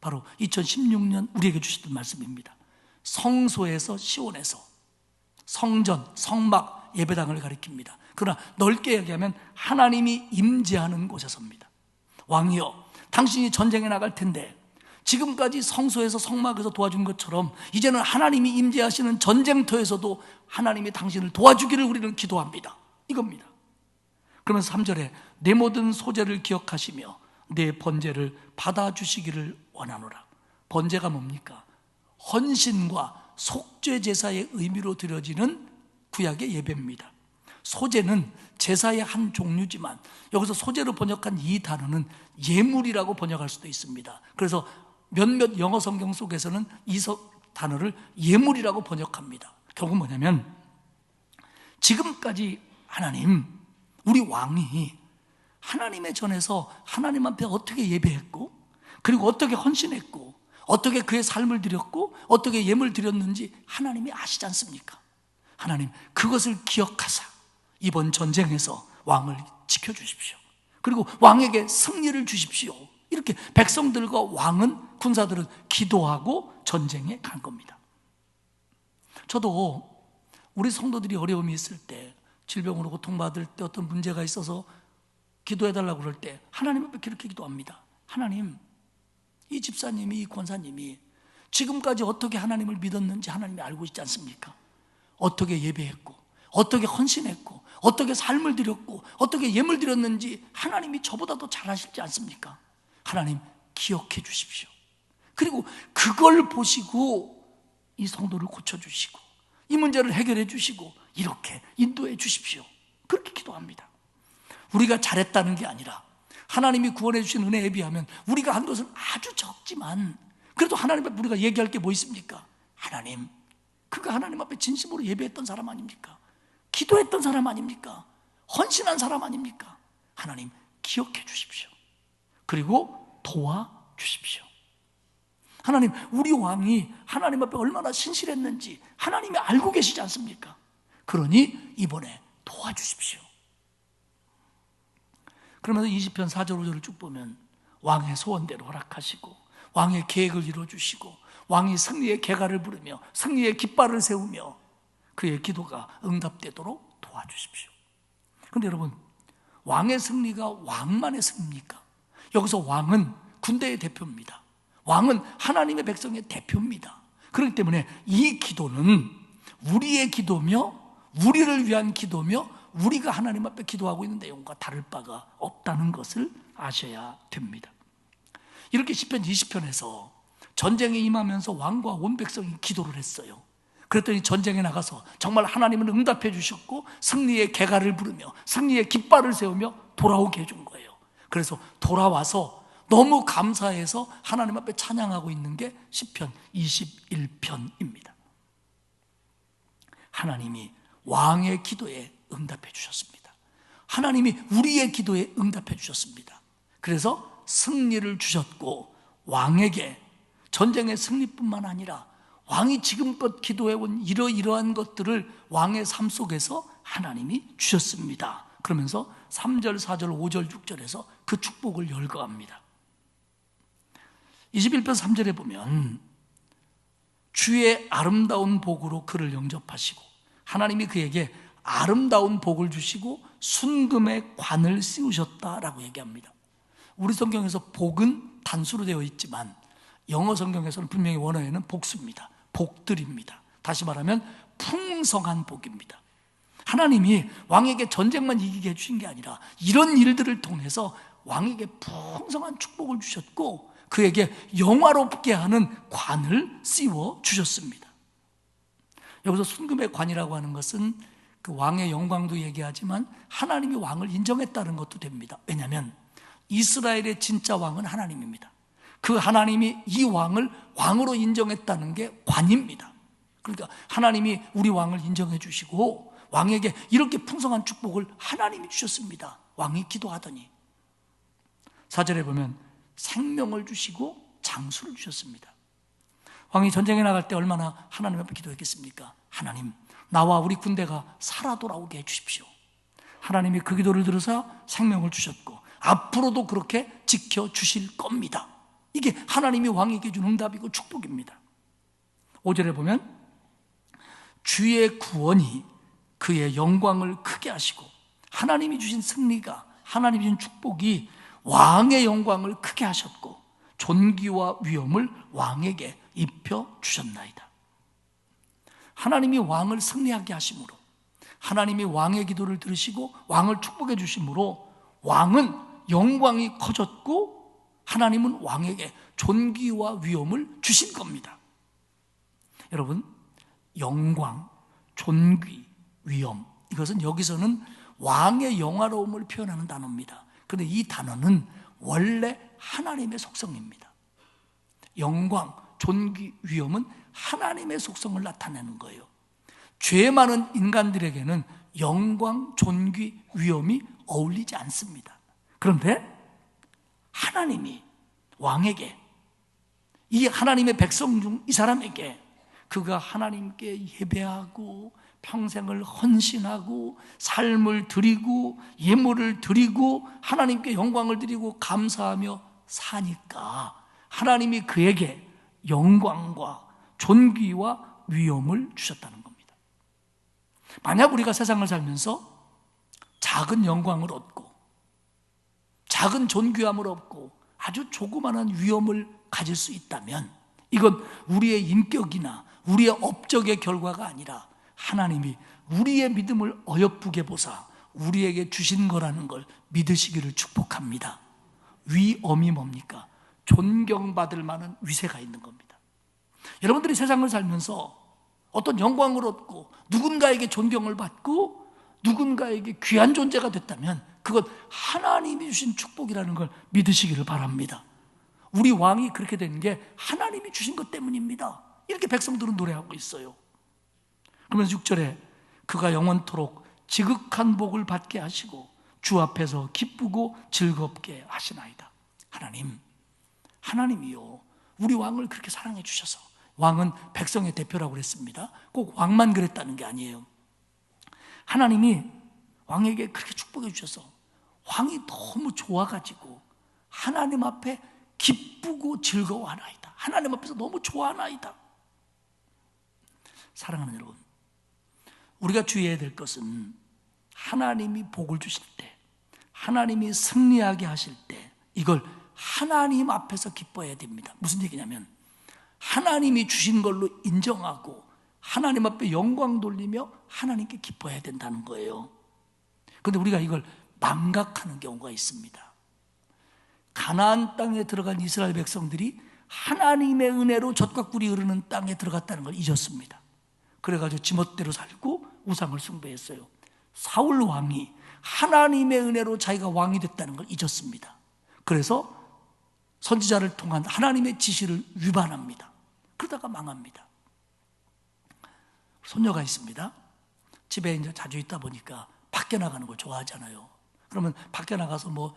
바로 2016년 우리에게 주시던 말씀입니다. 성소에서 시온에서, 성전, 성막, 예배당을 가리킵니다. 그러나 넓게 얘기하면 하나님이 임재하는 곳에서입니다. 왕이여, 당신이 전쟁에 나갈 텐데 지금까지 성소에서 성막에서 도와준 것처럼 이제는 하나님이 임재하시는 전쟁터에서도 하나님이 당신을 도와주기를 우리는 기도합니다. 이겁니다. 그러면서 3절에 내 모든 소재를 기억하시며 내 번제를 받아주시기를 원하노라. 번제가 뭡니까? 헌신과 속죄 제사의 의미로 드려지는 구약의 예배입니다. 소제는 제사의 한 종류지만 여기서 소제로 번역한 이 단어는 예물이라고 번역할 수도 있습니다. 그래서 몇몇 영어 성경 속에서는 이 단어를 예물이라고 번역합니다. 결국 뭐냐면, 지금까지 하나님, 우리 왕이 하나님의 전에서 하나님 앞에 어떻게 예배했고, 그리고 어떻게 헌신했고, 어떻게 그의 삶을 드렸고, 어떻게 예물 드렸는지 하나님이 아시지 않습니까? 하나님, 그것을 기억하사 이번 전쟁에서 왕을 지켜주십시오. 그리고 왕에게 승리를 주십시오. 이렇게 백성들과 왕은, 군사들은 기도하고 전쟁에 간 겁니다. 저도 우리 성도들이 어려움이 있을 때, 질병으로 고통받을 때, 어떤 문제가 있어서 기도해달라고 그럴 때 하나님 앞에 그렇게 기도합니다. 하나님, 이 집사님이, 이 권사님이 지금까지 어떻게 하나님을 믿었는지 하나님이 알고 있지 않습니까? 어떻게 예배했고, 어떻게 헌신했고, 어떻게 삶을 드렸고, 어떻게 예물 드렸는지 하나님이 저보다 더 잘 아시지 않습니까? 하나님, 기억해 주십시오. 그리고 그걸 보시고 이 성도를 고쳐주시고 이 문제를 해결해 주시고 이렇게 인도해 주십시오. 그렇게 기도합니다. 우리가 잘했다는 게 아니라 하나님이 구원해 주신 은혜에 비하면 우리가 한 것은 아주 적지만 그래도 하나님 앞에 우리가 얘기할 게 뭐 있습니까? 하나님, 그가 하나님 앞에 진심으로 예배했던 사람 아닙니까? 기도했던 사람 아닙니까? 헌신한 사람 아닙니까? 하나님, 기억해 주십시오. 그리고 도와주십시오. 하나님, 우리 왕이 하나님 앞에 얼마나 신실했는지 하나님이 알고 계시지 않습니까? 그러니 이번에 도와주십시오. 그러면서 20편 4절 5절을 쭉 보면 왕의 소원대로 허락하시고 왕의 계획을 이루어주시고 왕이 승리의 개가를 부르며 승리의 깃발을 세우며 그의 기도가 응답되도록 도와주십시오. 그런데 여러분, 왕의 승리가 왕만의 승리입니까? 여기서 왕은 군대의 대표입니다. 왕은 하나님의 백성의 대표입니다. 그렇기 때문에 이 기도는 우리의 기도며 우리를 위한 기도며 우리가 하나님 앞에 기도하고 있는 내용과 다를 바가 없다는 것을 아셔야 됩니다. 이렇게 시편 20편에서 전쟁에 임하면서 왕과 온 백성이 기도를 했어요. 그랬더니 전쟁에 나가서 정말 하나님은 응답해 주셨고 승리의 개가를 부르며 승리의 깃발을 세우며 돌아오게 해준 거예요. 그래서 돌아와서 너무 감사해서 하나님 앞에 찬양하고 있는 게 시편 21편입니다. 하나님이 왕의 기도에 응답해 주셨습니다. 하나님이 우리의 기도에 응답해 주셨습니다. 그래서 승리를 주셨고 왕에게 전쟁의 승리뿐만 아니라 왕이 지금껏 기도해온 이러이러한 것들을 왕의 삶 속에서 하나님이 주셨습니다. 그러면서 3절, 4절, 5절, 6절에서 그 축복을 열거합니다. 21편 3절에 보면 주의 아름다운 복으로 그를 영접하시고 하나님이 그에게 아름다운 복을 주시고 순금의 관을 씌우셨다라고 얘기합니다. 우리 성경에서 복은 단수로 되어 있지만 영어 성경에서는 분명히 원어에는 복수입니다. 복들입니다. 다시 말하면 풍성한 복입니다. 하나님이 왕에게 전쟁만 이기게 해주신 게 아니라 이런 일들을 통해서 왕에게 풍성한 축복을 주셨고 그에게 영화롭게 하는 관을 씌워 주셨습니다. 여기서 순금의 관이라고 하는 것은 그 왕의 영광도 얘기하지만 하나님이 왕을 인정했다는 것도 됩니다. 왜냐하면 이스라엘의 진짜 왕은 하나님입니다. 그 하나님이 이 왕을 왕으로 인정했다는 게 관입니다. 그러니까 하나님이 우리 왕을 인정해 주시고 왕에게 이렇게 풍성한 축복을 하나님이 주셨습니다. 왕이 기도하더니 4절에 보면 생명을 주시고 장수를 주셨습니다. 왕이 전쟁에 나갈 때 얼마나 하나님 앞에 기도했겠습니까? 하나님, 나와 우리 군대가 살아 돌아오게 해주십시오. 하나님이 그 기도를 들으사 생명을 주셨고 앞으로도 그렇게 지켜주실 겁니다. 이게 하나님이 왕에게 준 응답이고 축복입니다. 5절에 보면 주의 구원이 그의 영광을 크게 하시고 하나님이 주신 승리가 하나님이 주신 축복이 왕의 영광을 크게 하셨고 존귀와 위엄을 왕에게 입혀 주셨나이다. 하나님이 왕을 승리하게 하심으로 하나님이 왕의 기도를 들으시고 왕을 축복해 주심으로 왕은 영광이 커졌고 하나님은 왕에게 존귀와 위엄을 주신 겁니다. 여러분, 영광, 존귀, 위엄, 이것은 여기서는 왕의 영화로움을 표현하는 단어입니다. 그런데 이 단어는 원래 하나님의 속성입니다. 영광, 존귀, 위엄은 하나님의 속성을 나타내는 거예요. 죄 많은 인간들에게는 영광, 존귀, 위엄이 어울리지 않습니다. 그런데 하나님이 왕에게, 이 하나님의 백성 중 이 사람에게 그가 하나님께 예배하고 평생을 헌신하고 삶을 드리고 예물을 드리고 하나님께 영광을 드리고 감사하며 사니까 하나님이 그에게 영광과 존귀와 위엄을 주셨다는 겁니다. 만약 우리가 세상을 살면서 작은 영광을 얻고 작은 존귀함을 얻고 아주 조그마한 위엄을 가질 수 있다면 이건 우리의 인격이나 우리의 업적의 결과가 아니라 하나님이 우리의 믿음을 어여쁘게 보사 우리에게 주신 거라는 걸 믿으시기를 축복합니다. 위엄이 뭡니까? 존경받을 만한 위세가 있는 겁니다. 여러분들이 세상을 살면서 어떤 영광을 얻고 누군가에게 존경을 받고 누군가에게 귀한 존재가 됐다면 그건 하나님이 주신 축복이라는 걸 믿으시기를 바랍니다. 우리 왕이 그렇게 된 게 하나님이 주신 것 때문입니다. 이렇게 백성들은 노래하고 있어요. 그러면서 6절에 그가 영원토록 지극한 복을 받게 하시고 주 앞에서 기쁘고 즐겁게 하시나이다. 하나님이요, 우리 왕을 그렇게 사랑해 주셔서, 왕은 백성의 대표라고 그랬습니다. 꼭 왕만 그랬다는 게 아니에요. 하나님이 왕에게 그렇게 축복해 주셔서 왕이 너무 좋아가지고 하나님 앞에 기쁘고 즐거워하나이다. 하나님 앞에서 너무 좋아하나이다. 사랑하는 여러분, 우리가 주의해야 될 것은 하나님이 복을 주실 때, 하나님이 승리하게 하실 때 이걸 하나님 앞에서 기뻐해야 됩니다. 무슨 얘기냐면 하나님이 주신 걸로 인정하고 하나님 앞에 영광 돌리며 하나님께 기뻐해야 된다는 거예요. 그런데 우리가 이걸 망각하는 경우가 있습니다. 가나안 땅에 들어간 이스라엘 백성들이 하나님의 은혜로 젖과 꿀이 흐르는 땅에 들어갔다는 걸 잊었습니다. 그래가지고 지멋대로 살고 우상을 숭배했어요. 사울 왕이 하나님의 은혜로 자기가 왕이 됐다는 걸 잊었습니다. 그래서 선지자를 통한 하나님의 지시를 위반합니다. 그러다가 망합니다. 손녀가 있습니다. 집에 이제 자주 있다 보니까 밖에 나가는 걸 좋아하잖아요. 그러면 밖에 나가서 뭐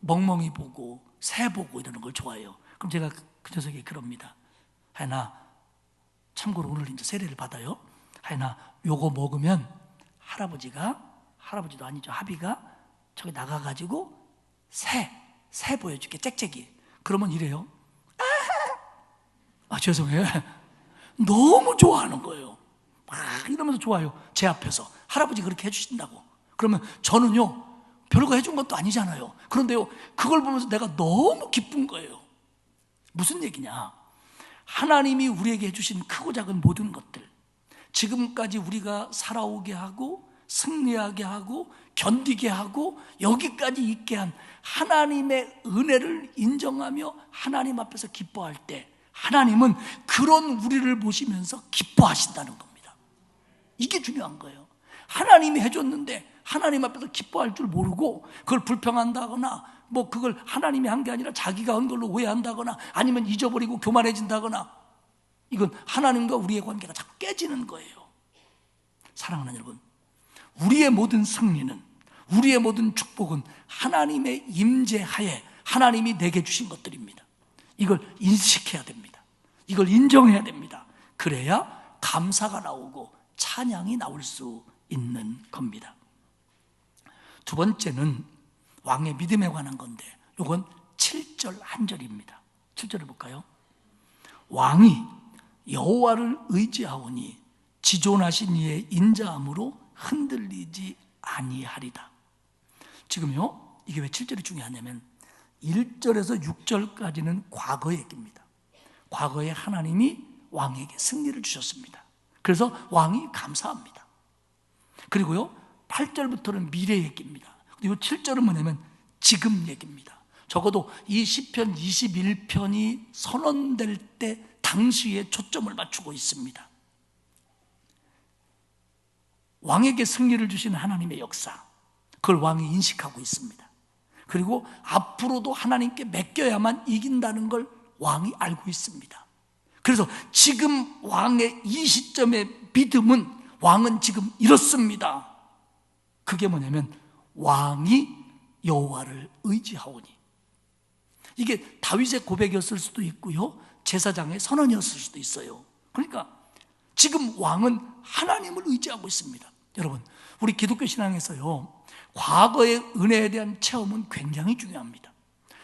멍멍이 보고 새 보고 이러는 걸 좋아해요. 그럼 제가 그 녀석이 그럽니다. 하연아, 참고로 오늘 이제 세례를 받아요. 하연아, 요거 먹으면 할아버지도 아니죠, 하비가 저기 나가가지고 새 보여줄게, 짹짹이. 그러면 이래요. 죄송해요. 너무 좋아하는 거예요. 막 이러면서 좋아요. 제 앞에서 할아버지 그렇게 해주신다고. 그러면 저는요, 별거 해준 것도 아니잖아요. 그런데요, 그걸 보면서 내가 너무 기쁜 거예요. 무슨 얘기냐? 하나님이 우리에게 해주신 크고 작은 모든 것들, 지금까지 우리가 살아오게 하고 승리하게 하고 견디게 하고 여기까지 있게 한 하나님의 은혜를 인정하며 하나님 앞에서 기뻐할 때 하나님은 그런 우리를 보시면서 기뻐하신다는 겁니다. 이게 중요한 거예요. 하나님이 해줬는데 하나님 앞에서 기뻐할 줄 모르고 그걸 불평한다거나 뭐 그걸 하나님이 한 게 아니라 자기가 한 걸로 오해한다거나 아니면 잊어버리고 교만해진다거나, 이건 하나님과 우리의 관계가 자꾸 깨지는 거예요. 사랑하는 여러분, 우리의 모든 승리는, 우리의 모든 축복은 하나님의 임재하에 하나님이 내게 주신 것들입니다. 이걸 인식해야 됩니다. 이걸 인정해야 됩니다. 그래야 감사가 나오고 찬양이 나올 수 있는 겁니다. 두 번째는 왕의 믿음에 관한 건데, 이건 7절 한 절입니다. 7절을 볼까요? 왕이 여호와를 의지하오니 지존하신 이의 인자함으로 흔들리지 아니하리다. 지금요, 이게 왜 7절이 중요하냐면 1절에서 6절까지는 과거 얘기입니다. 과거에 하나님이 왕에게 승리를 주셨습니다. 그래서 왕이 감사합니다. 그리고요, 8절부터는 미래 얘기입니다. 그리고 7절은 뭐냐면 지금 얘기입니다. 적어도 이 시편 21편이 선언될 때 당시에 초점을 맞추고 있습니다. 왕에게 승리를 주신 하나님의 역사, 그걸 왕이 인식하고 있습니다. 그리고 앞으로도 하나님께 맡겨야만 이긴다는 걸 왕이 알고 있습니다. 그래서 지금 왕의 이 시점의 믿음은, 왕은 지금 이렇습니다. 그게 뭐냐면 왕이 여호와를 의지하오니. 이게 다윗의 고백이었을 수도 있고요, 제사장의 선언이었을 수도 있어요. 그러니까 지금 왕은 하나님을 의지하고 있습니다. 여러분, 우리 기독교 신앙에서요, 과거의 은혜에 대한 체험은 굉장히 중요합니다.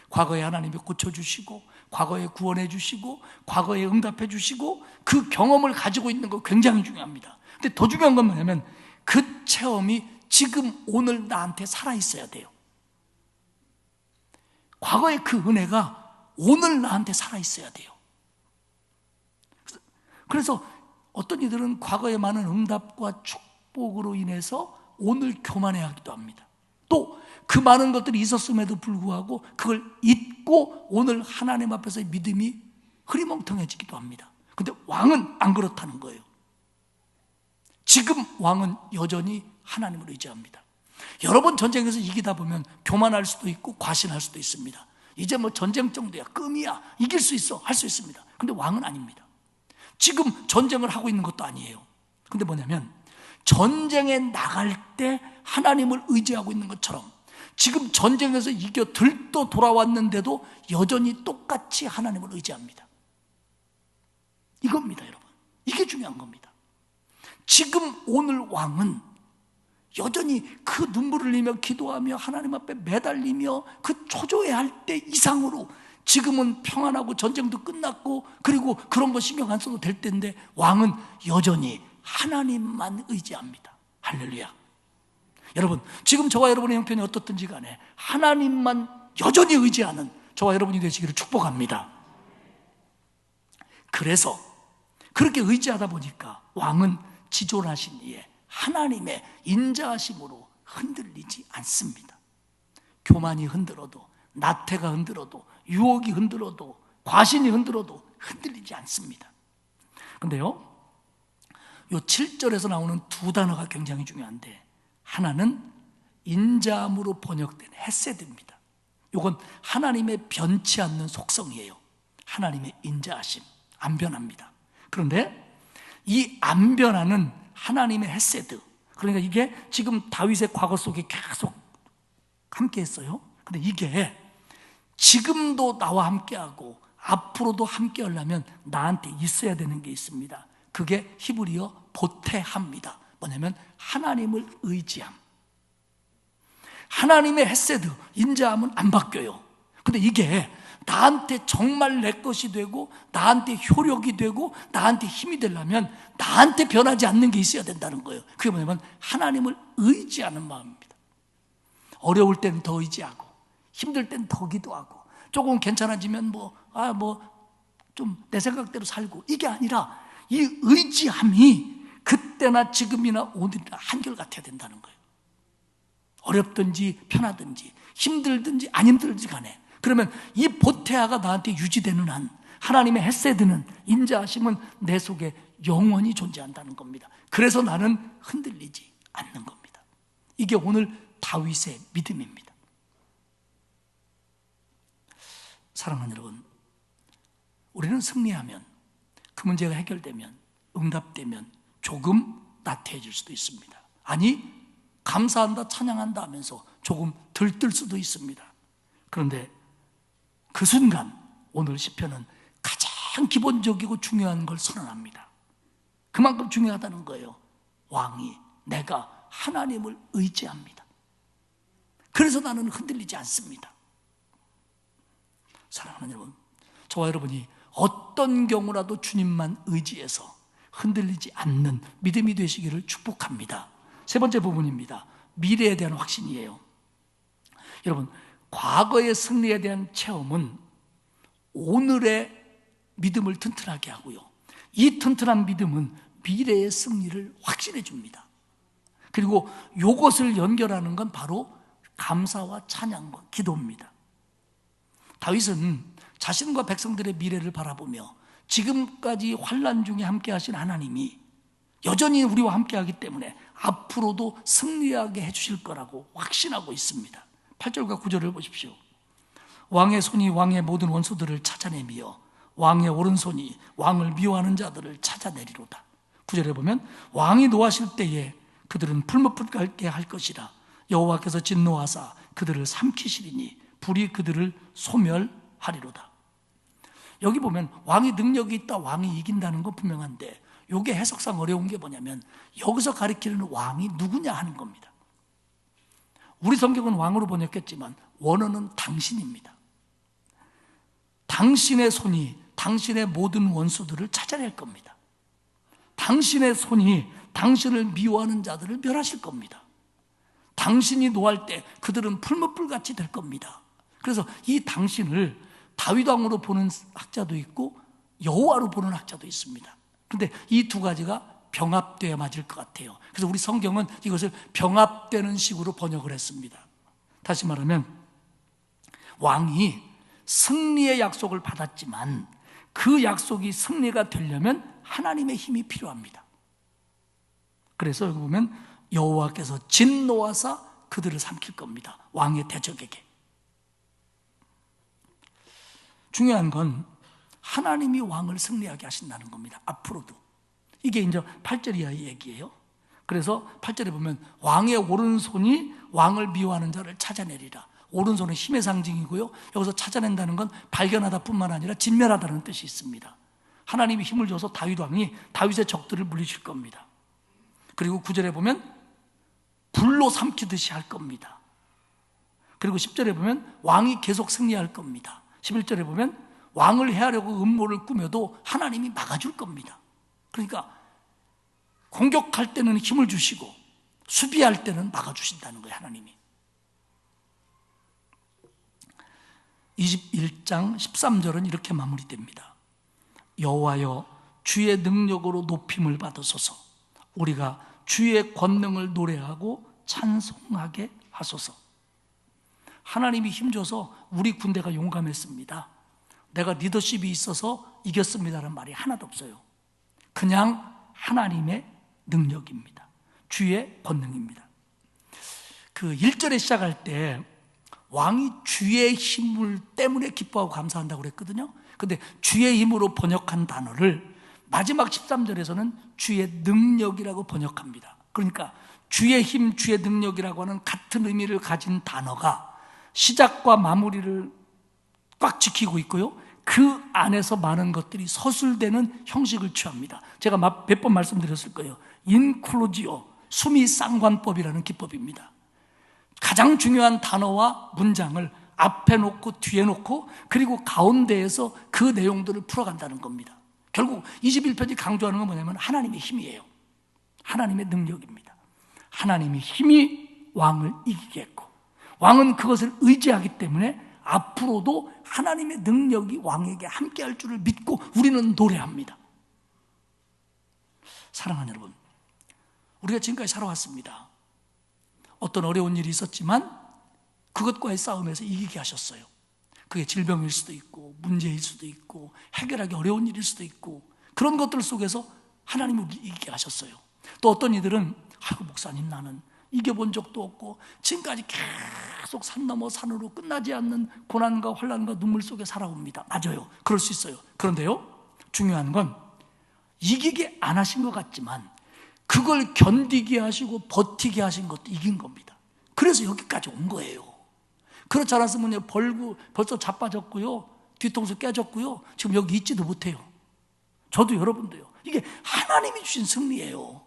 과거에 하나님이 고쳐주시고, 과거에 구원해 주시고, 과거에 응답해 주시고, 그 경험을 가지고 있는 거 굉장히 중요합니다. 근데 더 중요한 건 뭐냐면 그 체험이 지금 오늘 나한테 살아있어야 돼요. 과거의 그 은혜가 오늘 나한테 살아있어야 돼요. 그래서 어떤 이들은 과거의 많은 응답과 축복으로 인해서 오늘 교만해하기도 합니다. 또 그 많은 것들이 있었음에도 불구하고 그걸 잊고 오늘 하나님 앞에서의 믿음이 흐리멍텅해지기도 합니다. 근데 왕은 안 그렇다는 거예요. 지금 왕은 여전히 하나님을 의지합니다. 여러 번 전쟁에서 이기다 보면 교만할 수도 있고 과신할 수도 있습니다. 이제 뭐 전쟁 정도야, 끔이야, 이길 수 있어, 할 수 있습니다. 근데 왕은 아닙니다. 지금 전쟁을 하고 있는 것도 아니에요. 근데 뭐냐면 전쟁에 나갈 때 하나님을 의지하고 있는 것처럼 지금 전쟁에서 이겨 들떠 돌아왔는데도 여전히 똑같이 하나님을 의지합니다. 이겁니다, 여러분. 이게 중요한 겁니다. 지금 오늘 왕은 여전히 그 눈물을 흘리며 기도하며 하나님 앞에 매달리며 그 초조해할 때 이상으로 지금은 평안하고 전쟁도 끝났고 그리고 그런 거 신경 안 써도 될 때인데 왕은 여전히 하나님만 의지합니다. 할렐루야. 여러분, 지금 저와 여러분의 형편이 어떻든지 간에 하나님만 여전히 의지하는 저와 여러분이 되시기를 축복합니다. 그래서 그렇게 의지하다 보니까 왕은 지존하신 이에 하나님의 인자하심으로 흔들리지 않습니다. 교만이 흔들어도, 나태가 흔들어도, 유혹이 흔들어도, 과신이 흔들어도 흔들리지 않습니다. 근데요, 요 7절에서 나오는 두 단어가 굉장히 중요한데, 하나는 인자함으로 번역된 헤세드입니다. 이건 하나님의 변치 않는 속성이에요. 하나님의 인자하심, 안 변합니다. 그런데 이 안 변하는 하나님의 헤세드, 그러니까 이게 지금 다윗의 과거 속에 계속 함께 했어요. 근데 이게 지금도 나와 함께하고 앞으로도 함께 하려면 나한테 있어야 되는 게 있습니다. 그게 히브리어 보태합니다. 뭐냐면 하나님을 의지함. 하나님의 헤세드, 인자함은 안 바뀌어요. 근데 이게 나한테 정말 내 것이 되고 나한테 효력이 되고 나한테 힘이 되려면 나한테 변하지 않는 게 있어야 된다는 거예요. 그게 뭐냐면 하나님을 의지하는 마음입니다. 어려울 땐 더 의지하고 힘들 땐 더 기도하고 조금 괜찮아지면 좀 내 생각대로 살고, 이게 아니라 이 의지함이 그때나 지금이나 오늘이나 한결같아야 된다는 거예요. 어렵든지 편하든지 힘들든지 안 힘들든지 간에, 그러면 이 보태아가 나한테 유지되는 한 하나님의 헤세드는, 인자하심은 내 속에 영원히 존재한다는 겁니다. 그래서 나는 흔들리지 않는 겁니다. 이게 오늘 다윗의 믿음입니다. 사랑하는 여러분, 우리는 승리하면, 그 문제가 해결되면, 응답되면 조금 나태해질 수도 있습니다. 아니, 감사한다, 찬양한다 하면서 조금 들뜰 수도 있습니다. 그런데 그 순간 오늘 시편은 가장 기본적이고 중요한 걸 선언합니다. 그만큼 중요하다는 거예요. 왕이, 내가 하나님을 의지합니다. 그래서 나는 흔들리지 않습니다. 사랑하는 여러분, 저와 여러분이 어떤 경우라도 주님만 의지해서 흔들리지 않는 믿음이 되시기를 축복합니다. 세 번째 부분입니다. 미래에 대한 확신이에요. 여러분, 과거의 승리에 대한 체험은 오늘의 믿음을 튼튼하게 하고요, 이 튼튼한 믿음은 미래의 승리를 확신해 줍니다. 그리고 이것을 연결하는 건 바로 감사와 찬양과 기도입니다. 다윗은 자신과 백성들의 미래를 바라보며 지금까지 환난 중에 함께 하신 하나님이 여전히 우리와 함께 하기 때문에 앞으로도 승리하게 해주실 거라고 확신하고 있습니다. 8절과 9절을 보십시오. 왕의 손이 왕의 모든 원수들을 찾아내며 왕의 오른손이 왕을 미워하는 자들을 찾아내리로다. 9절에 보면 왕이 노하실 때에 그들은 풀무불 같게 할 것이라. 여호와께서 진노하사 그들을 삼키시리니 불이 그들을 소멸하리로다. 여기 보면 왕이 능력이 있다, 왕이 이긴다는 건 분명한데, 이게 해석상 어려운 게 뭐냐면 여기서 가리키는 왕이 누구냐 하는 겁니다. 우리 성경은 왕으로 번역했지만 원어는 당신입니다. 당신의 손이 당신의 모든 원수들을 찾아낼 겁니다. 당신의 손이 당신을 미워하는 자들을 멸하실 겁니다. 당신이 노할 때 그들은 풀무불같이 될 겁니다. 그래서 이 당신을 다윗 왕으로 보는 학자도 있고 여호와로 보는 학자도 있습니다. 그런데 이 두 가지가 병합되어 맞을 것 같아요. 그래서 우리 성경은 이것을 병합되는 식으로 번역을 했습니다. 다시 말하면 왕이 승리의 약속을 받았지만 그 약속이 승리가 되려면 하나님의 힘이 필요합니다. 그래서 여기 보면 여호와께서 진노하사 그들을 삼킬 겁니다. 왕의 대적에게. 중요한 건 하나님이 왕을 승리하게 하신다는 겁니다. 앞으로도. 이게 이제 8절 이하의 얘기예요. 그래서 8절에 보면 왕의 오른손이 왕을 미워하는 자를 찾아내리라. 오른손은 힘의 상징이고요, 여기서 찾아낸다는 건 발견하다 뿐만 아니라 진멸하다는 뜻이 있습니다. 하나님이 힘을 줘서 다윗 왕이 다윗의 적들을 물리칠 겁니다. 그리고 9절에 보면 불로 삼키듯이 할 겁니다. 그리고 10절에 보면 왕이 계속 승리할 겁니다. 11절에 보면 왕을 해하려고 음모를 꾸며도 하나님이 막아줄 겁니다. 그러니까 공격할 때는 힘을 주시고 수비할 때는 막아주신다는 거예요, 하나님이. 21장 13절은 이렇게 마무리됩니다. 여호와여 주의 능력으로 높임을 받으소서. 우리가 주의 권능을 노래하고 찬송하게 하소서. 하나님이 힘줘서 우리 군대가 용감했습니다. 내가 리더십이 있어서 이겼습니다라는 말이 하나도 없어요. 그냥 하나님의 능력입니다. 주의 권능입니다. 그 1절에 시작할 때 왕이 주의 힘을 때문에 기뻐하고 감사한다고 그랬거든요. 근데 주의 힘으로 번역한 단어를 마지막 13절에서는 주의 능력이라고 번역합니다. 그러니까 주의 힘, 주의 능력이라고 하는 같은 의미를 가진 단어가 시작과 마무리를 꽉 지키고 있고요, 그 안에서 많은 것들이 서술되는 형식을 취합니다. 제가 몇 번 말씀드렸을 거예요. 인클루지오, 수미 쌍관법이라는 기법입니다. 가장 중요한 단어와 문장을 앞에 놓고 뒤에 놓고 그리고 가운데에서 그 내용들을 풀어간다는 겁니다. 결국 21편이 강조하는 건 뭐냐면 하나님의 힘이에요. 하나님의 능력입니다. 하나님의 힘이 왕을 이기게 했고, 왕은 그것을 의지하기 때문에 앞으로도 하나님의 능력이 왕에게 함께할 줄을 믿고 우리는 노래합니다. 사랑하는 여러분, 우리가 지금까지 살아왔습니다. 어떤 어려운 일이 있었지만 그것과의 싸움에서 이기게 하셨어요. 그게 질병일 수도 있고 문제일 수도 있고 해결하기 어려운 일일 수도 있고 그런 것들 속에서 하나님을 이기게 하셨어요. 또 어떤 이들은 아이고 목사님, 나는 이겨본 적도 없고 지금까지 계속 산 넘어 산으로 끝나지 않는 고난과 환난과 눈물 속에 살아옵니다. 맞아요, 그럴 수 있어요. 그런데요, 중요한 건 이기게 안 하신 것 같지만 그걸 견디게 하시고 버티게 하신 것도 이긴 겁니다. 그래서 여기까지 온 거예요. 그렇지 않았으면 벌써 자빠졌고요, 뒤통수 깨졌고요, 지금 여기 있지도 못해요. 저도 여러분도요. 이게 하나님이 주신 승리예요.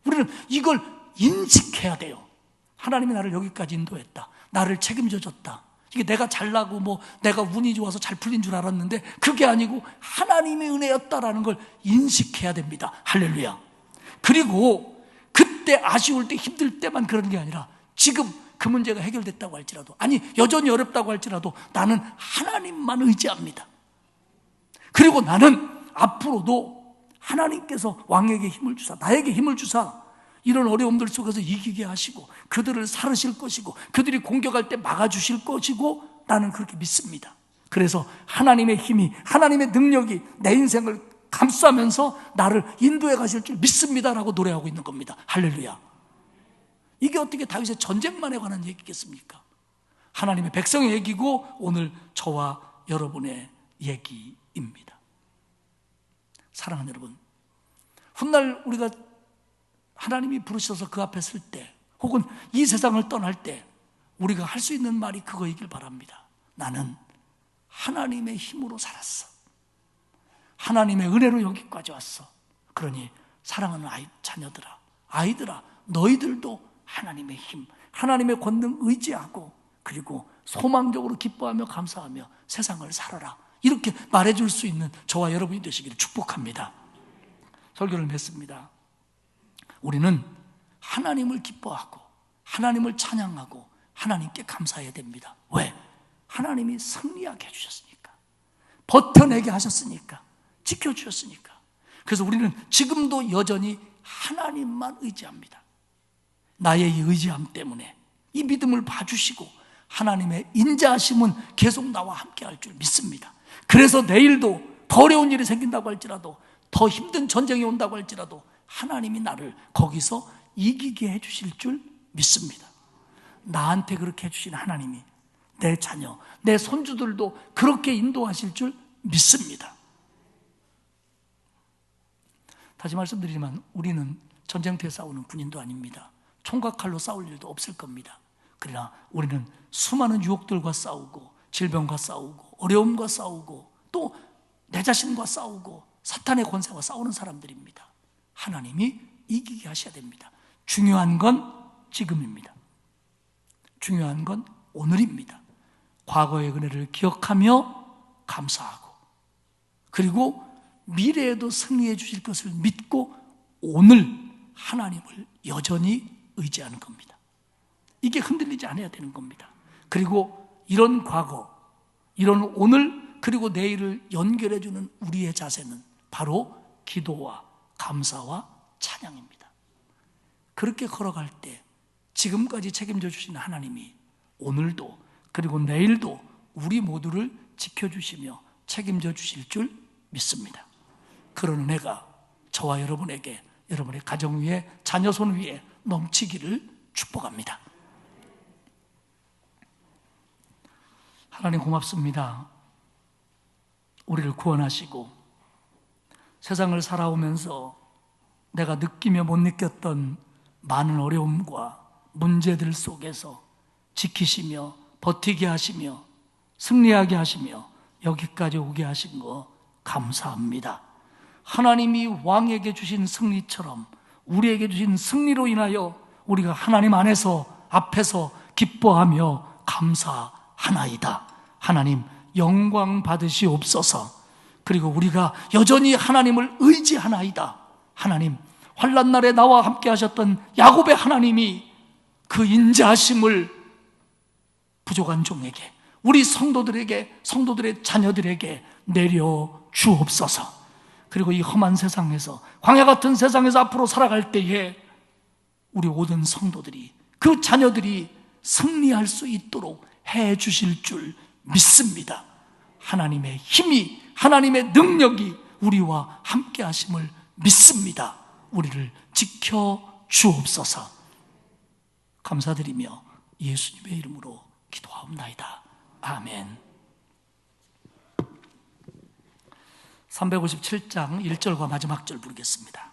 우리는 이걸 인식해야 돼요. 하나님이 나를 여기까지 인도했다, 나를 책임져 줬다. 이게 내가 잘나고 내가 운이 좋아서 잘 풀린 줄 알았는데 그게 아니고 하나님의 은혜였다라는 걸 인식해야 됩니다. 할렐루야. 그리고 그때 아쉬울 때 힘들 때만 그런 게 아니라 지금 그 문제가 해결됐다고 할지라도, 아니 여전히 어렵다고 할지라도 나는 하나님만 의지합니다. 그리고 나는 앞으로도 하나님께서 왕에게 힘을 주사, 나에게 힘을 주사 이런 어려움들 속에서 이기게 하시고 그들을 사르실 것이고 그들이 공격할 때 막아주실 것이고 나는 그렇게 믿습니다. 그래서 하나님의 힘이, 하나님의 능력이 내 인생을 감싸면서 나를 인도해 가실 줄 믿습니다라고 노래하고 있는 겁니다. 할렐루야. 이게 어떻게 다윗의 전쟁만에 관한 얘기겠습니까? 하나님의 백성의 얘기고 오늘 저와 여러분의 얘기입니다. 사랑하는 여러분, 훗날 우리가 하나님이 부르셔서 그 앞에 설 때 혹은 이 세상을 떠날 때 우리가 할 수 있는 말이 그거이길 바랍니다. 나는 하나님의 힘으로 살았어. 하나님의 은혜로 여기까지 왔어. 그러니 사랑하는 자녀들아, 아이들아, 너희들도 하나님의 힘, 하나님의 권능 의지하고 그리고 소망적으로 기뻐하며 감사하며 세상을 살아라. 이렇게 말해줄 수 있는 저와 여러분이 되시기를 축복합니다. 설교를 맺습니다. 우리는 하나님을 기뻐하고 하나님을 찬양하고 하나님께 감사해야 됩니다. 왜? 하나님이 승리하게 해주셨으니까, 버텨내게 하셨으니까, 지켜주셨으니까. 그래서 우리는 지금도 여전히 하나님만 의지합니다. 나의 이 의지함 때문에 이 믿음을 봐주시고 하나님의 인자하심은 계속 나와 함께 할 줄 믿습니다. 그래서 내일도 더 어려운 일이 생긴다고 할지라도, 더 힘든 전쟁이 온다고 할지라도 하나님이 나를 거기서 이기게 해주실 줄 믿습니다. 나한테 그렇게 해주신 하나님이 내 자녀, 내 손주들도 그렇게 인도하실 줄 믿습니다. 다시 말씀드리지만 우리는 전쟁터에 싸우는 군인도 아닙니다. 총과 칼로 싸울 일도 없을 겁니다. 그러나 우리는 수많은 유혹들과 싸우고 질병과 싸우고 어려움과 싸우고 또 내 자신과 싸우고 사탄의 권세와 싸우는 사람들입니다. 하나님이 이기게 하셔야 됩니다. 중요한 건 지금입니다. 중요한 건 오늘입니다. 과거의 은혜를 기억하며 감사하고 그리고 미래에도 승리해 주실 것을 믿고 오늘 하나님을 여전히 의지하는 겁니다. 이게 흔들리지 않아야 되는 겁니다. 그리고 이런 과거, 이런 오늘, 그리고 내일을 연결해 주는 우리의 자세는 바로 기도와 감사와 찬양입니다. 그렇게 걸어갈 때 지금까지 책임져 주신 하나님이 오늘도 그리고 내일도 우리 모두를 지켜주시며 책임져 주실 줄 믿습니다. 그런 은혜가 저와 여러분에게, 여러분의 가정 위에, 자녀 손 위에 넘치기를 축복합니다. 하나님 고맙습니다. 우리를 구원하시고 세상을 살아오면서 내가 느끼며 못 느꼈던 많은 어려움과 문제들 속에서 지키시며 버티게 하시며 승리하게 하시며 여기까지 오게 하신 거 감사합니다. 하나님이 왕에게 주신 승리처럼 우리에게 주신 승리로 인하여 우리가 하나님 안에서 앞에서 기뻐하며 감사하나이다. 하나님 영광 받으시옵소서. 그리고 우리가 여전히 하나님을 의지하나이다. 하나님 환난 날에 나와 함께 하셨던 야곱의 하나님이 그 인자하심을 부족한 종에게, 우리 성도들에게, 성도들의 자녀들에게 내려 주옵소서. 그리고 이 험한 세상에서, 광야 같은 세상에서 앞으로 살아갈 때에 우리 모든 성도들이, 그 자녀들이 승리할 수 있도록 해 주실 줄 믿습니다. 하나님의 힘이, 하나님의 능력이 우리와 함께 하심을 믿습니다. 우리를 지켜 주옵소서. 감사드리며 예수님의 이름으로 기도하옵나이다. 아멘. 357장 1절과 마지막 절 부르겠습니다.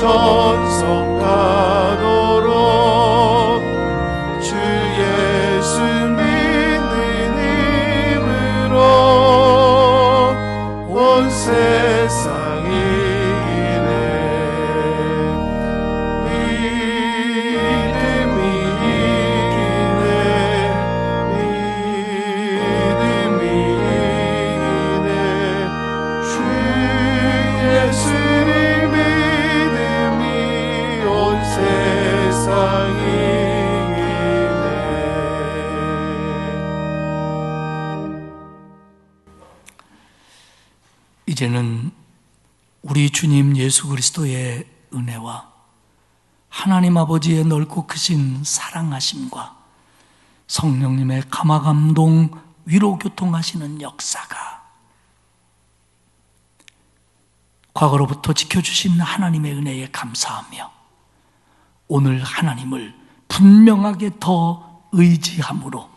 천성 가도록 주 예수 믿는 힘으로 온 세상이 이기네. 믿음이 이기네. 믿음이 이기네. 주 예수를 세상이 이기네. 이제는 우리 주님 예수 그리스도의 은혜와 하나님 아버지의 넓고 크신 사랑하심과 성령님의 감화감동 위로 교통하시는 역사가 과거로부터 지켜주신 하나님의 은혜에 감사하며 오늘 하나님을 분명하게 더 의지함으로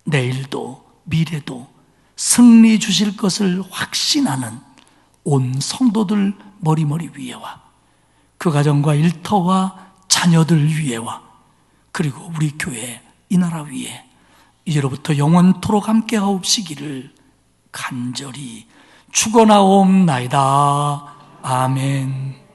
내일도 미래도 승리 주실 것을 확신하는 온 성도들 머리머리 위에와 그 가정과 일터와 자녀들 위에와 그리고 우리 교회 이 나라 위에 이제로부터 영원토록 함께 하옵시기를 간절히 축원하옵나이다. 아멘.